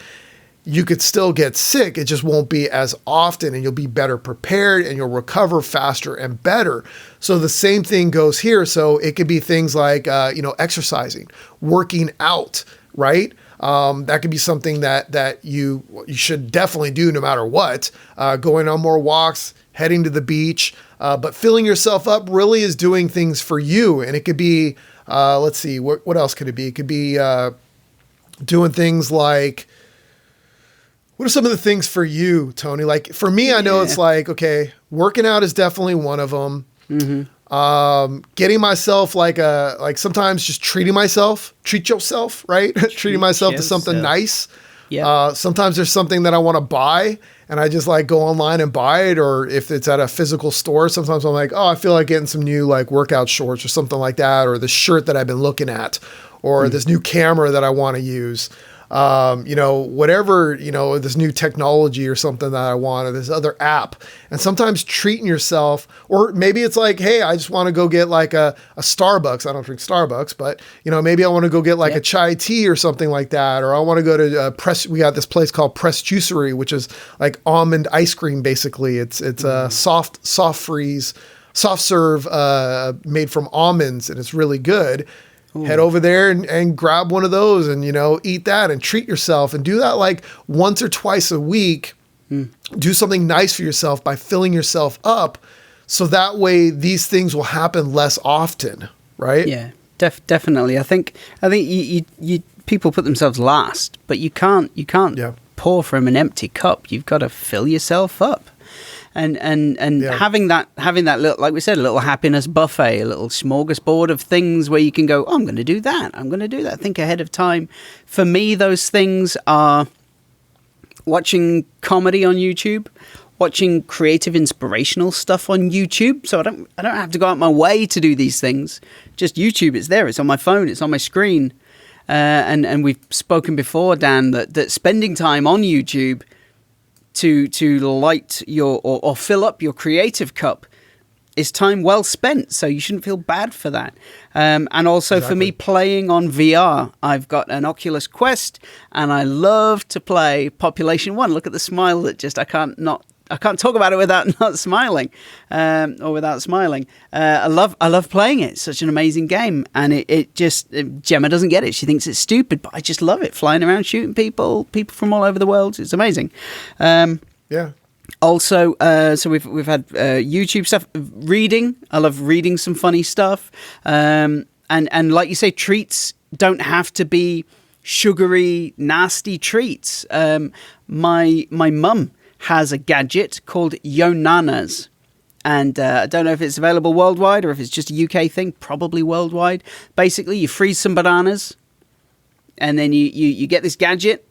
You could still get sick. It just won't be as often, and you'll be better prepared and you'll recover faster and better. So the same thing goes here. So it could be things like, exercising, working out, right? That could be something that you should definitely do no matter what, going on more walks, heading to the beach, but filling yourself up really is doing things for you. And it could be, let's see, what else could it be? It could be doing things like, what are some of the things for you, Tony? Like for me, I know it's like, okay, working out is definitely one of them. Mm-hmm. Getting myself like sometimes just treat yourself, right? Treating myself to something nice. Yeah. Sometimes there's something that I want to buy and I just like go online and buy it. Or if it's at a physical store, sometimes I'm like, oh, I feel like getting some new like workout shorts or something like that. Or the shirt that I've been looking at, or this new camera that I want to use. Whatever, this new technology or something that I want, or this other app. And sometimes treating yourself, or maybe it's like, hey, I just want to go get like a Starbucks. I don't drink Starbucks, but maybe I want to go get like a chai tea or something like that. Or I want to go to we got this place called Press Juicery, which is like almond ice cream. Basically it's a soft serve, made from almonds, and it's really good. Ooh. Head over there and grab one of those and, eat that and treat yourself, and do that like once or twice a week. Do something nice for yourself by filling yourself up. So that way these things will happen less often. Right. Yeah, definitely. I think you people put themselves last, but you can't pour from an empty cup. You've got to fill yourself up. And having that little, like we said, a little happiness buffet, a little smorgasbord of things where you can go, oh, I'm going to do that. I'm going to do that. Think ahead of time. For me, those things are watching comedy on YouTube, watching creative, inspirational stuff on YouTube. So I don't have to go out my way to do these things. Just YouTube, it's there. It's on my phone. It's on my screen. And we've spoken before, Dan, that spending time on YouTube to light your or fill up your creative cup it's time well spent. So you shouldn't feel bad for that. And also for me playing on VR, I've got an Oculus Quest and I love to play Population 1. Look at the smile that just, I can't talk about it without not smiling, or without smiling. I love playing it. It's such an amazing game, and Gemma doesn't get it. She thinks it's stupid, but I just love it. Flying around, shooting people from all over the world. It's amazing. Yeah. Also, so we've had YouTube stuff, reading. I love reading some funny stuff, and like you say, treats don't have to be sugary, nasty treats. My mum has a gadget called Yonanas. And I don't know if it's available worldwide or if it's just a UK thing, probably worldwide. Basically, you freeze some bananas and then you get this gadget.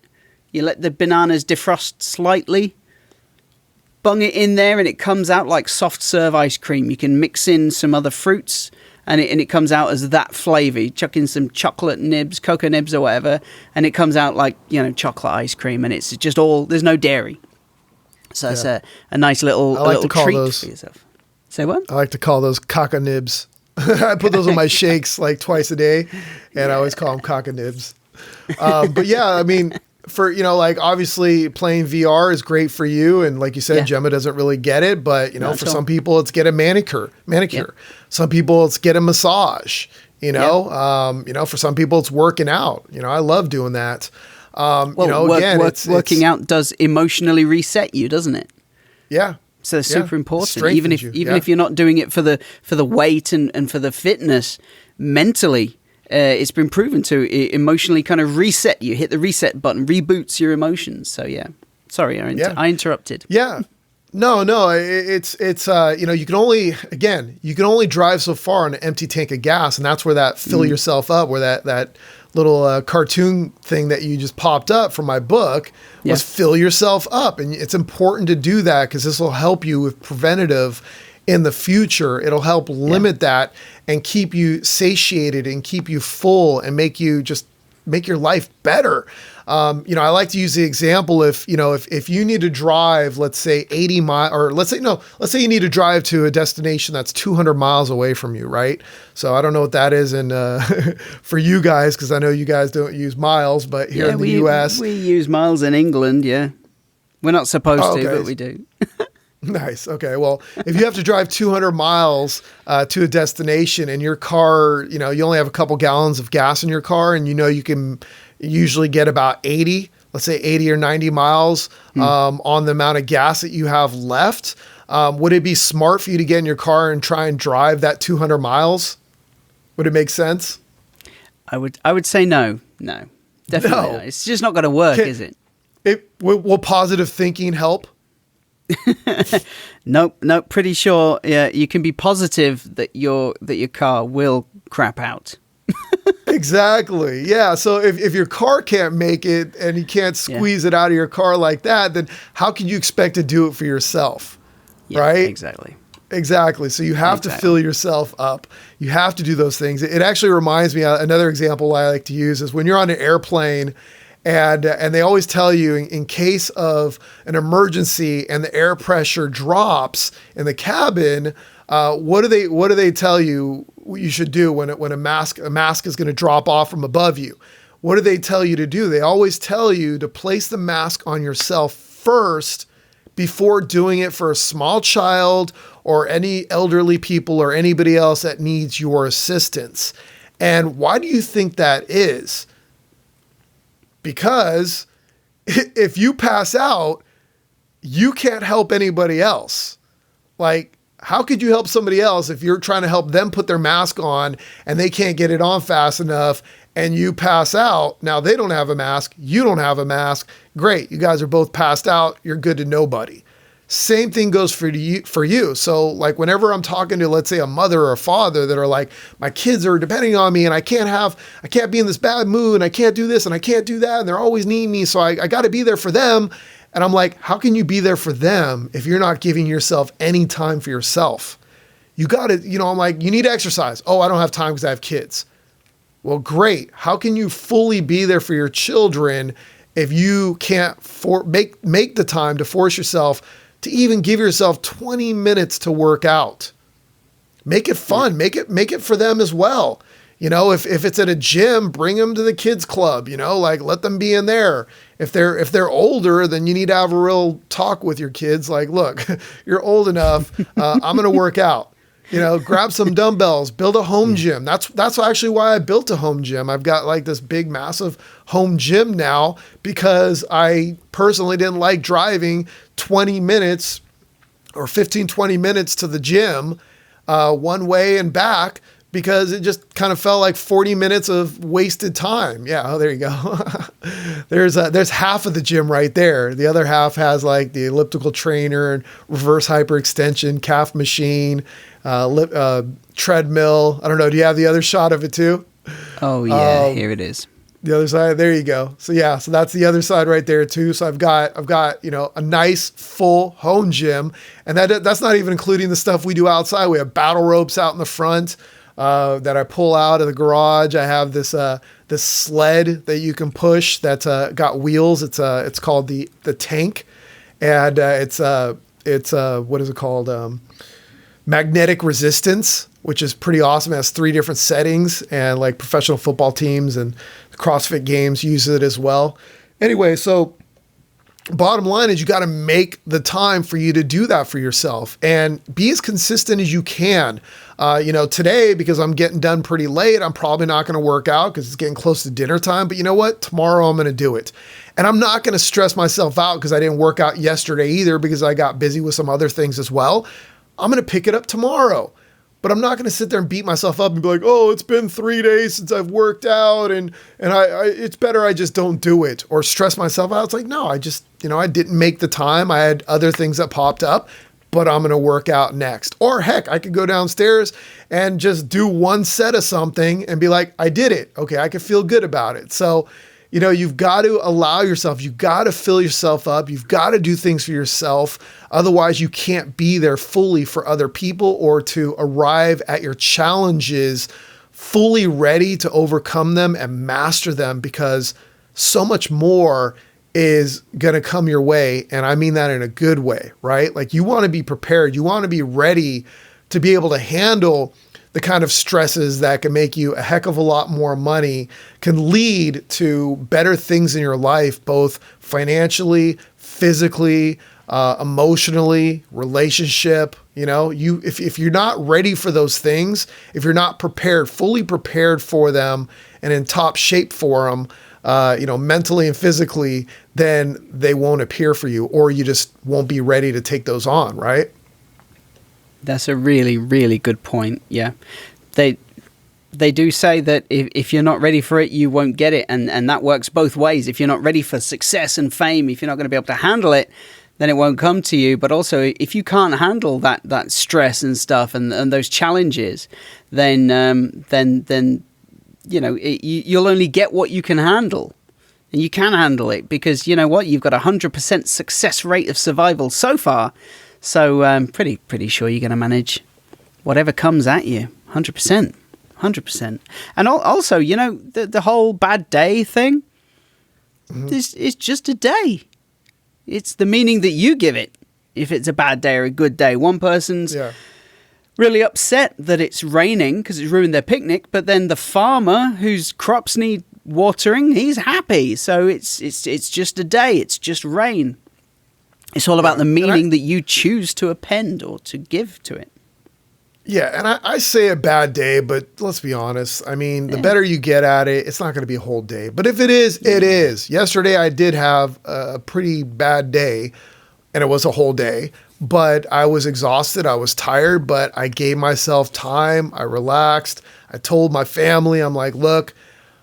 You let the bananas defrost slightly, bung it in there, and it comes out like soft serve ice cream. You can mix in some other fruits and it comes out as that flavor. You chuck in some chocolate nibs, cocoa nibs or whatever, and it comes out like, chocolate ice cream. And it's just there's no dairy. So it's a nice little treat for yourself. Say what? I like to call those caca nibs. I put those on my shakes like twice a day, and I always call them caca nibs. But yeah, I mean, for, obviously playing VR is great for you. And like you said, Gemma doesn't really get it, but for some people it's get a manicure. Yeah. Some people it's get a massage, for some people it's working out. I love doing that. Working out does emotionally reset you, doesn't it? Yeah. So it's super important. Even if you're not doing it for the weight and for the fitness, mentally, it's been proven to emotionally kind of reset you. Hit the reset button, reboots your emotions. So yeah, sorry, I interrupted. Yeah. No, it's you can only drive so far on an empty tank of gas, and that's where that fill yourself up, where that little cartoon thing that you just popped up from my book was fill yourself up. And it's important to do that because this will help you with preventative in the future. It'll help limit that and keep you satiated and keep you full and make your life better. I like to use the example if you need to drive, let's say 80 miles, or let's say you need to drive to a destination that's 200 miles away from you, right? So I don't know what that is for you guys, because I know you guys don't use miles, but here in the US. We use miles in England, yeah. We're not supposed to, but we do. Nice. Okay. Well, if you have to drive 200 miles to a destination and your car, you only have a couple gallons of gas in your car, and you can usually get about 80 or 90 miles on the amount of gas that you have left. Would it be smart for you to get in your car and try and drive that 200 miles? Would it make sense? I would say no. Definitely not. It's just not going to work, is it? Will positive thinking help? Nope. Pretty sure. Yeah, you can be positive that your car will crap out. Exactly. Yeah. So if your car can't make it and you can't squeeze it out of your car like that, then how can you expect to do it for yourself? Yeah, right? Exactly. So you have to fill yourself up. You have to do those things. It actually reminds me, another example I like to use is when you're on an airplane and they always tell you in case of an emergency and the air pressure drops in the cabin, what do they tell you you should do when a mask is going to drop off from above you? What do they tell you to do? They always tell you to place the mask on yourself first before doing it for a small child or any elderly people or anybody else that needs your assistance. And why do you think that is? Because if you pass out, you can't help anybody else. Like, how could you help somebody else if you're trying to help them put their mask on and they can't get it on fast enough and you pass out? Now they don't have a mask. You don't have a mask. Great. You guys are both passed out. You're good to nobody. Same thing goes for you. So like whenever I'm talking to, let's say, a mother or a father that are like, my kids are depending on me and I can't be in this bad mood and I can't do this and I can't do that. And they're always needing me. So I got to be there for them. And I'm like, how can you be there for them if you're not giving yourself any time for yourself? You got to, I'm like, you need to exercise. Oh, I don't have time because I have kids. Well, great. How can you fully be there for your children if you can't make the time to force yourself to even give yourself 20 minutes to work out? Make it fun. Make it for them as well. You know, if it's at a gym, bring them to the kids club, you know, like let them be in there. If they're older, then you need to have a real talk with your kids. Like, look, you're old enough. I'm going to work out. You know, grab some dumbbells, build a home gym. That's actually why I built a home gym. I've got like this big, massive home gym now because I personally didn't like driving 20 minutes or 15, 20 minutes to the gym one way and back because it just kind of felt like 40 minutes of wasted time. Yeah, oh, there you go. There's half of the gym right there. The other half has like the elliptical trainer and reverse hyperextension, calf machine, treadmill. I don't know. Do you have the other shot of it too? Oh yeah, here it is. The other side. There you go. So yeah, so that's the other side right there too. So I've got, you know, a nice full home gym, and that's not even including the stuff we do outside. We have battle ropes out in the front that I pull out of the garage. I have this sled that you can push that's got wheels. It's called the tank, and it's what is it called? Magnetic resistance, which is pretty awesome. It has 3 different settings, and like professional football teams and CrossFit games use it as well. Anyway, so bottom line is you got to make the time for you to do that for yourself and be as consistent as you can. You know, today, because I'm getting done pretty late, I'm probably not going to work out because it's getting close to dinner time. But you know what? Tomorrow I'm going to do it. And I'm not going to stress myself out because I didn't work out yesterday either because I got busy with some other things as well. I'm going to pick it up tomorrow. But I'm not going to sit there and beat myself up and be like, oh, it's been 3 days since I've worked out and it's better I just don't do it or stress myself out. It's like, no, I just, you know, I didn't make the time. I had other things that popped up, but I'm going to work out next. Or heck, I could go downstairs and just do 1 set of something and be like, I did it. Okay, I can feel good about it. So, you know, you've got to allow yourself, you've got to fill yourself up. You've got to do things for yourself. Otherwise, you can't be there fully for other people or to arrive at your challenges fully ready to overcome them and master them, because so much more is going to come your way. And I mean that in a good way, right? Like you want to be prepared. You want to be ready to be able to handle the kind of stresses that can make you a heck of a lot more money, can lead to better things in your life, both financially, physically, emotionally, relationship. You know, if you're not ready for those things, if you're not prepared, fully prepared for them and in top shape for them, you know, mentally and physically, then they won't appear for you, or you just won't be ready to take those on, right? That's a really, really good point. Yeah. They do say that if you're not ready for it, you won't get it. And that works both ways. If you're not ready for success and fame, if you're not going to be able to handle it, then it won't come to you. But also, if you can't handle that stress and stuff and those challenges, then you know, you'll only get what you can handle. And you can handle it because, you know what, you've got 100% success rate of survival so far. So I'm pretty sure you're going to manage whatever comes at you. 100%. 100%. And also, you know, the whole bad day thing is just a day. It's the meaning that you give it, if it's a bad day or a good day. One person's really upset that it's raining because it's ruined their picnic, but then the farmer whose crops need watering, he's happy. So it's just a day. It's just rain. It's all about the meaning that you choose to append or to give to it. Yeah, and I say a bad day, but let's be honest. I mean, the better you get at it, it's not going to be a whole day. But if it is, it is. Yesterday, I did have a pretty bad day, and it was a whole day. But I was exhausted. I was tired, but I gave myself time. I relaxed. I told my family, I'm like, look,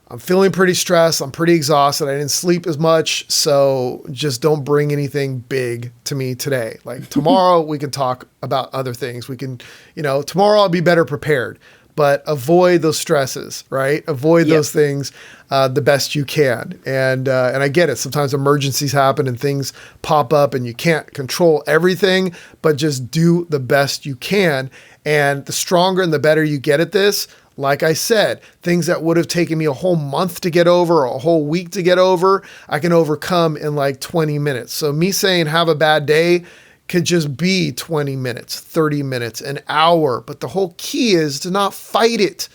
I'm feeling pretty stressed. I'm pretty exhausted. I didn't sleep as much. So just don't bring anything big to me today. Like tomorrow we can talk about other things. We can, you know, tomorrow I'll be better prepared, but avoid those stresses, right? Avoid those things the best you can. And I get it. Sometimes emergencies happen and things pop up and you can't control everything, but just do the best you can. And the stronger and the better you get at this, like I said, things that would have taken me a whole month to get over, or a whole week to get over, I can overcome in like 20 minutes. So me saying have a bad day could just be 20 minutes, 30 minutes, an hour. But the whole key is to not fight it,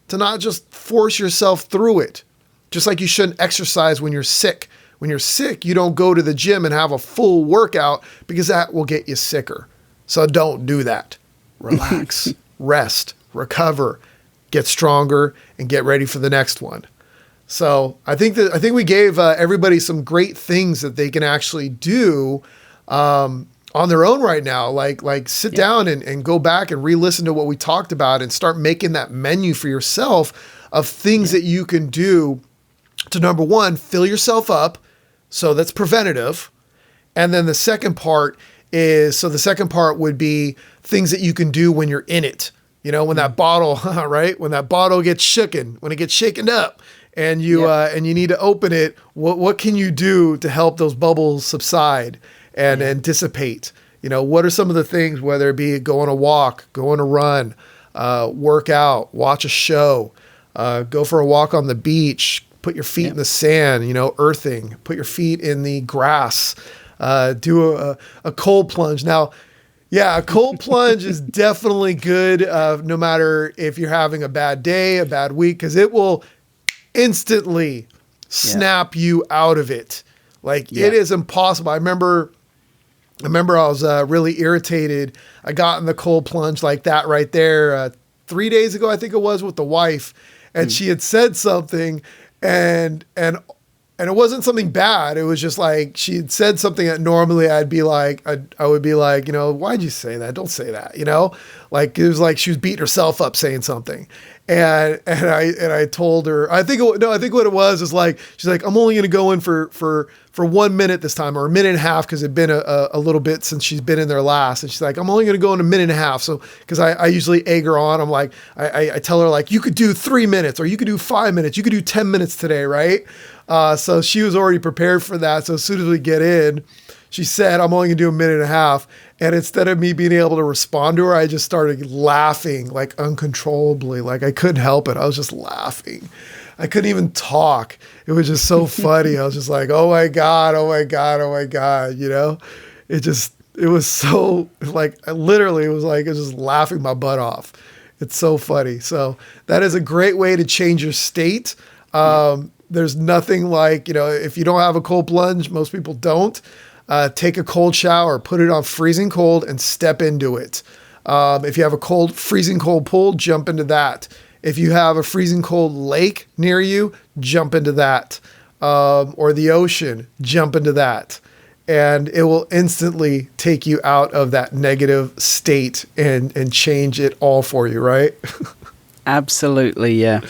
to not just force yourself through it. Just like you shouldn't exercise when you're sick. When you're sick, you don't go to the gym and have a full workout because that will get you sicker. So don't do that. Relax, rest, recover, get stronger, and get ready for the next one. So I think we gave everybody some great things that they can actually do on their own right now. Like sit down and go back and re-listen to what we talked about and start making that menu for yourself of things that you can do to, number one, fill yourself up. So that's preventative. And then the second part would be things that you can do when you're in it. You know, when that bottle, right? When that bottle gets shooken, when it gets shaken up and you need to open it, what can you do to help those bubbles subside and dissipate? You know, what are some of the things, whether it be go on a walk, go on a run, work out, watch a show, go for a walk on the beach, put your feet in the sand, you know, earthing, put your feet in the grass, do a cold plunge. Now, yeah, a cold plunge is definitely good, no matter if you're having a bad day, a bad week, because it will instantly snap you out of it. Like it is impossible. I remember I was really irritated. I got in the cold plunge like that right there 3 days ago, I think it was, with the wife, and she had said something, and it wasn't something bad. It was just like she had said something that normally I'd be like, I would be like, you know, why'd you say that? Don't say that, you know? Like it was like she was beating herself up saying something. And I told her, I think what it was is like, she's like, I'm only going to go in for 1 minute this time, or a minute and a half, because it'd been a little bit since she's been in there last. And she's like, I'm only going to go in a minute and a half. So, because I usually egg her on. I'm like, I tell her like, you could do 3 minutes, or you could do 5 minutes. You could do 10 minutes today, right? So she was already prepared for that. So as soon as we get in, she said, I'm only gonna do a minute and a half. And instead of me being able to respond to her, I just started laughing like uncontrollably. Like I couldn't help it. I was just laughing. I couldn't even talk. It was just so funny. I was just like, oh my God, oh my God, oh my God. You know, it was so like, it was just laughing my butt off. It's so funny. So that is a great way to change your state. There's nothing like, you know, if you don't have a cold plunge, most people don't. Take a cold shower, put it on freezing cold, and step into it. If you have a freezing cold pool, jump into that. If you have a freezing cold lake near you, jump into that. Or the ocean, jump into that. And it will instantly take you out of that negative state and change it all for you, right? Absolutely, yeah.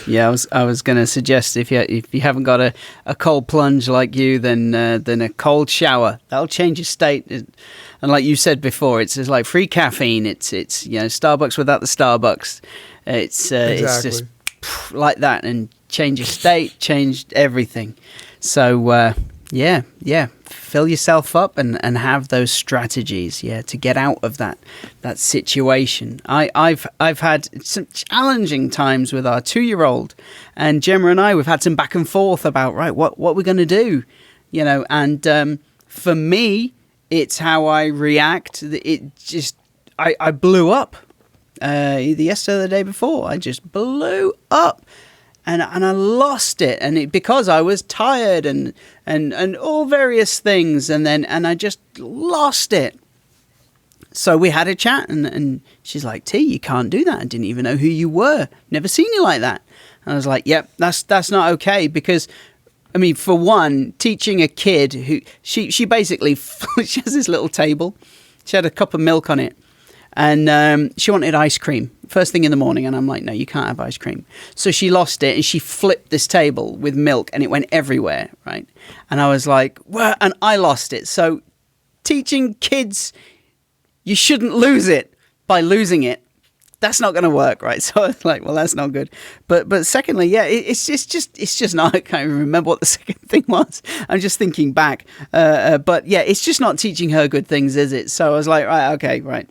I was going to suggest if you haven't got a cold plunge like you, then a cold shower, that'll change your state. And like you said before, it's like free caffeine. It's you know, Starbucks without the Starbucks. It's just like that, and change your state, change everything. So fill yourself up and have those strategies, to get out of that situation. I've had some challenging times with our 2-year-old, and Gemma and I, we've had some back and forth about what we're going to do, you know. And for me, it's how I react. It just I blew up either yesterday or the day before. I just blew up. And I lost it, and because I was tired and all various things, and I just lost it. So we had a chat, and she's like, T, you can't do that. I didn't even know who you were. Never seen you like that. And I was like, yep, that's not okay, because, I mean, for one, teaching a kid who, she basically, she has this little table. She had a cup of milk on it. And she wanted ice cream first thing in the morning, and I'm like, no, you can't have ice cream. So she lost it, and she flipped this table with milk, and it went everywhere, right? And I was like, well, and I lost it. So teaching kids, you shouldn't lose it by losing it. That's not going to work, right? So I was like, well, that's not good. But secondly, it's just not. I can't even remember what the second thing was. I'm just thinking back. But yeah, it's just not teaching her good things, is it? So I was like, right, okay, right.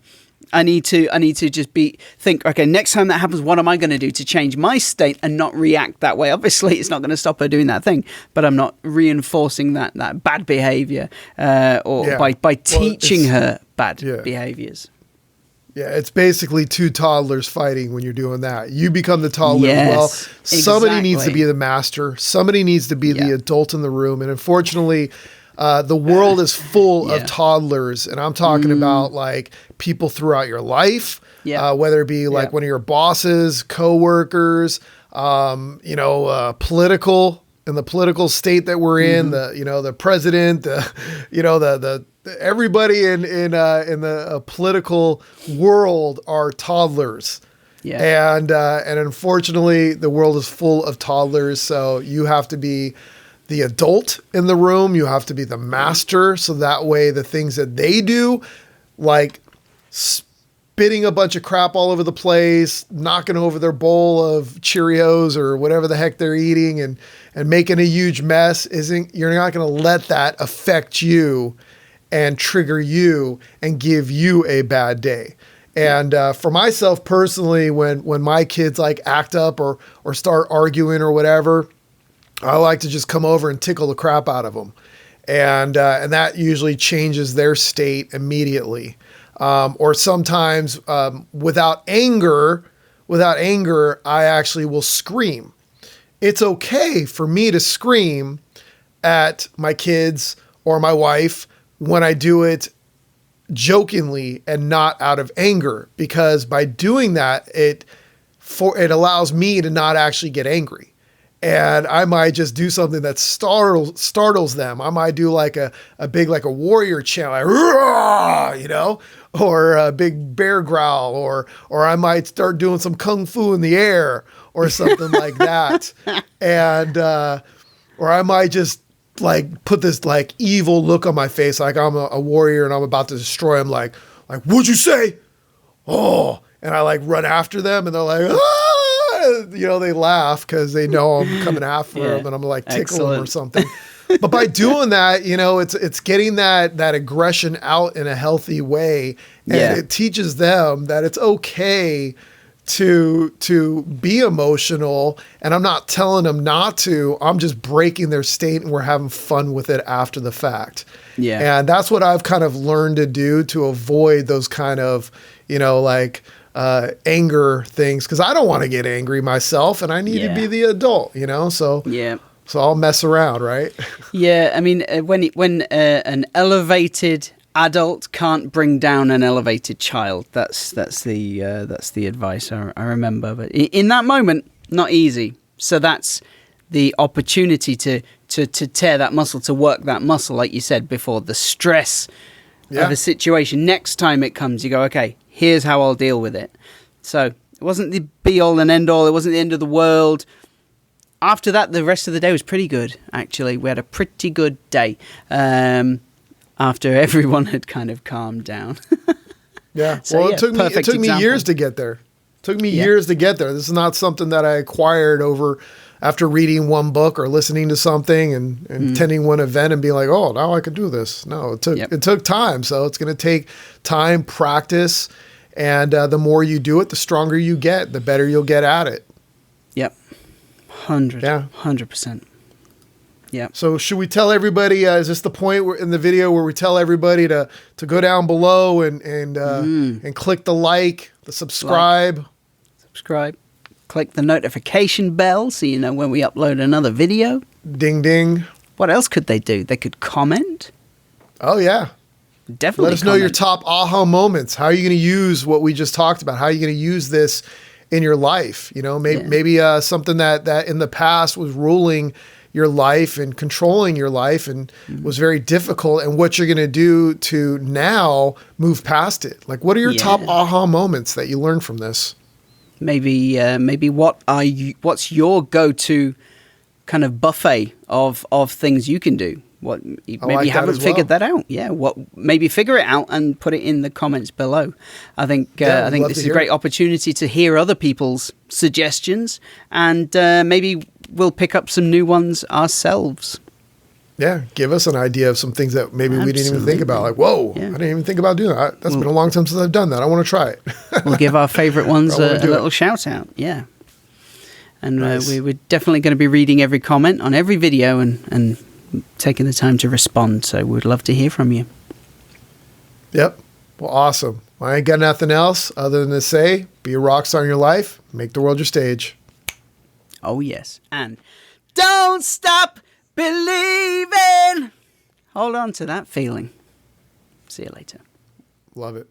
I need to just think, okay, next time that happens, what am I going to do to change my state and not react that way? Obviously, it's not going to stop her doing that thing, but I'm not reinforcing that bad behavior by teaching her bad behaviors. Yeah, it's basically two toddlers fighting when you're doing that. You become the toddler as well. Somebody needs to be the master. Somebody needs to be the adult in the room. And unfortunately, the world is full of toddlers. And I'm talking about like people throughout your life, whether it be like one of your bosses, coworkers, political, in the political state that we're in, the president, everybody in the political world are toddlers. Yeah. And unfortunately the world is full of toddlers. So you have to be the adult in the room. You have to be the master. So that way the things that they do, like spitting a bunch of crap all over the place, knocking over their bowl of Cheerios or whatever the heck they're eating and making a huge mess, you're not going to let that affect you and trigger you and give you a bad day. And for myself personally, when my kids like act up or start arguing or whatever, I like to just come over and tickle the crap out of them. And that usually changes their state immediately. Or sometimes without anger, I actually will scream. It's okay for me to scream at my kids or my wife when I do it jokingly and not out of anger, because by doing that, it allows me to not actually get angry. And I might just do something that startles them. I might do like a big, like a warrior chant, like, or a big bear growl, or I might start doing some kung fu in the air or something like that. And, or I might just like put this like evil look on my face, like I'm a warrior and I'm about to destroy him. Like, what'd you say? Oh, and I like run after them and they're like, ah! They laugh because they know I'm coming after them and I'm like tickle them or something. But by doing that, it's getting that aggression out in a healthy way. And it teaches them that it's okay to be emotional, and I'm not telling them not to. I'm just breaking their state and we're having fun with it after the fact. Yeah. And that's what I've kind of learned to do to avoid those kind of, anger things, because I don't want to get angry myself and I need to be the adult, so so I'll mess around, right? Yeah, I mean, when an elevated adult can't bring down an elevated child, that's the advice I remember. But in that moment, not easy. So that's the opportunity to tear that muscle, to work that muscle, like you said before, the stress of a situation. Next time it comes, you go, okay, here's how I'll deal with it. So it wasn't the be-all and end-all. It wasn't the end of the world. After that, the rest of the day was pretty good, actually. We had a pretty good day after everyone had kind of calmed down. So, it took me years to get there. Years to get there. This is not something that I acquired after reading one book or listening to something and attending one event and being like, oh, now I can do this. No, it took time. So it's going to take time, practice, and the more you do it, the stronger you get, the better you'll get at it. Yep. 100%. Yeah. So should we tell everybody, is this the point in the video where we tell everybody to go down below and click the like, the subscribe? Subscribe. Click the notification bell so you know when we upload another video. Ding, ding. What else could they do? They could comment. Oh, yeah. Definitely let us know your top aha moments. How are you going to use what we just talked about? How are you going to use this in your life? Maybe something that in the past was ruling your life and controlling your life and was very difficult, and what you're going to do to now move past it. Like, what are your top aha moments that you learned from this? Maybe what's your go-to kind of buffet of things you can do? Maybe you haven't figured that out. Yeah. Maybe figure it out and put it in the comments below. I think this is a great opportunity to hear other people's suggestions, and maybe we'll pick up some new ones ourselves. Yeah, give us an idea of some things that maybe we didn't even think about. Like, whoa, Yeah. I didn't even think about doing that. That's been a long time since I've done that. I want to try it. We'll give our favorite ones I wanna a do little it. shout out. Yeah. And Nice. we're definitely going to be reading every comment on every video and taking the time to respond. So we'd love to hear from you. Yep. Well, awesome. Well, I ain't got nothing else other than to say, be a rock star in your life. Make the world your stage. Oh, yes. And don't stop believing. Hold on to that feeling. See you later. Love it.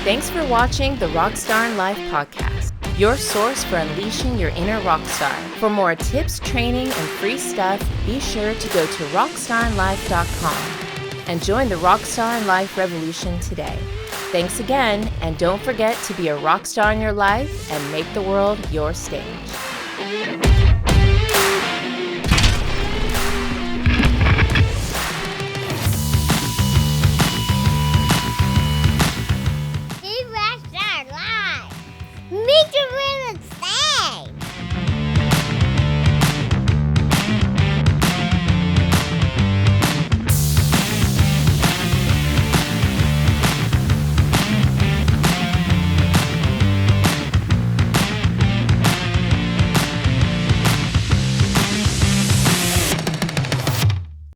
Thanks for watching the Rockstar in Life podcast, your source for unleashing your inner rock star. For more tips, training, and free stuff, be sure to go to RockStarInLife.com and join the Rockstar in Life revolution today. Thanks again, and don't forget to be a rock star in your life and make the world your stage.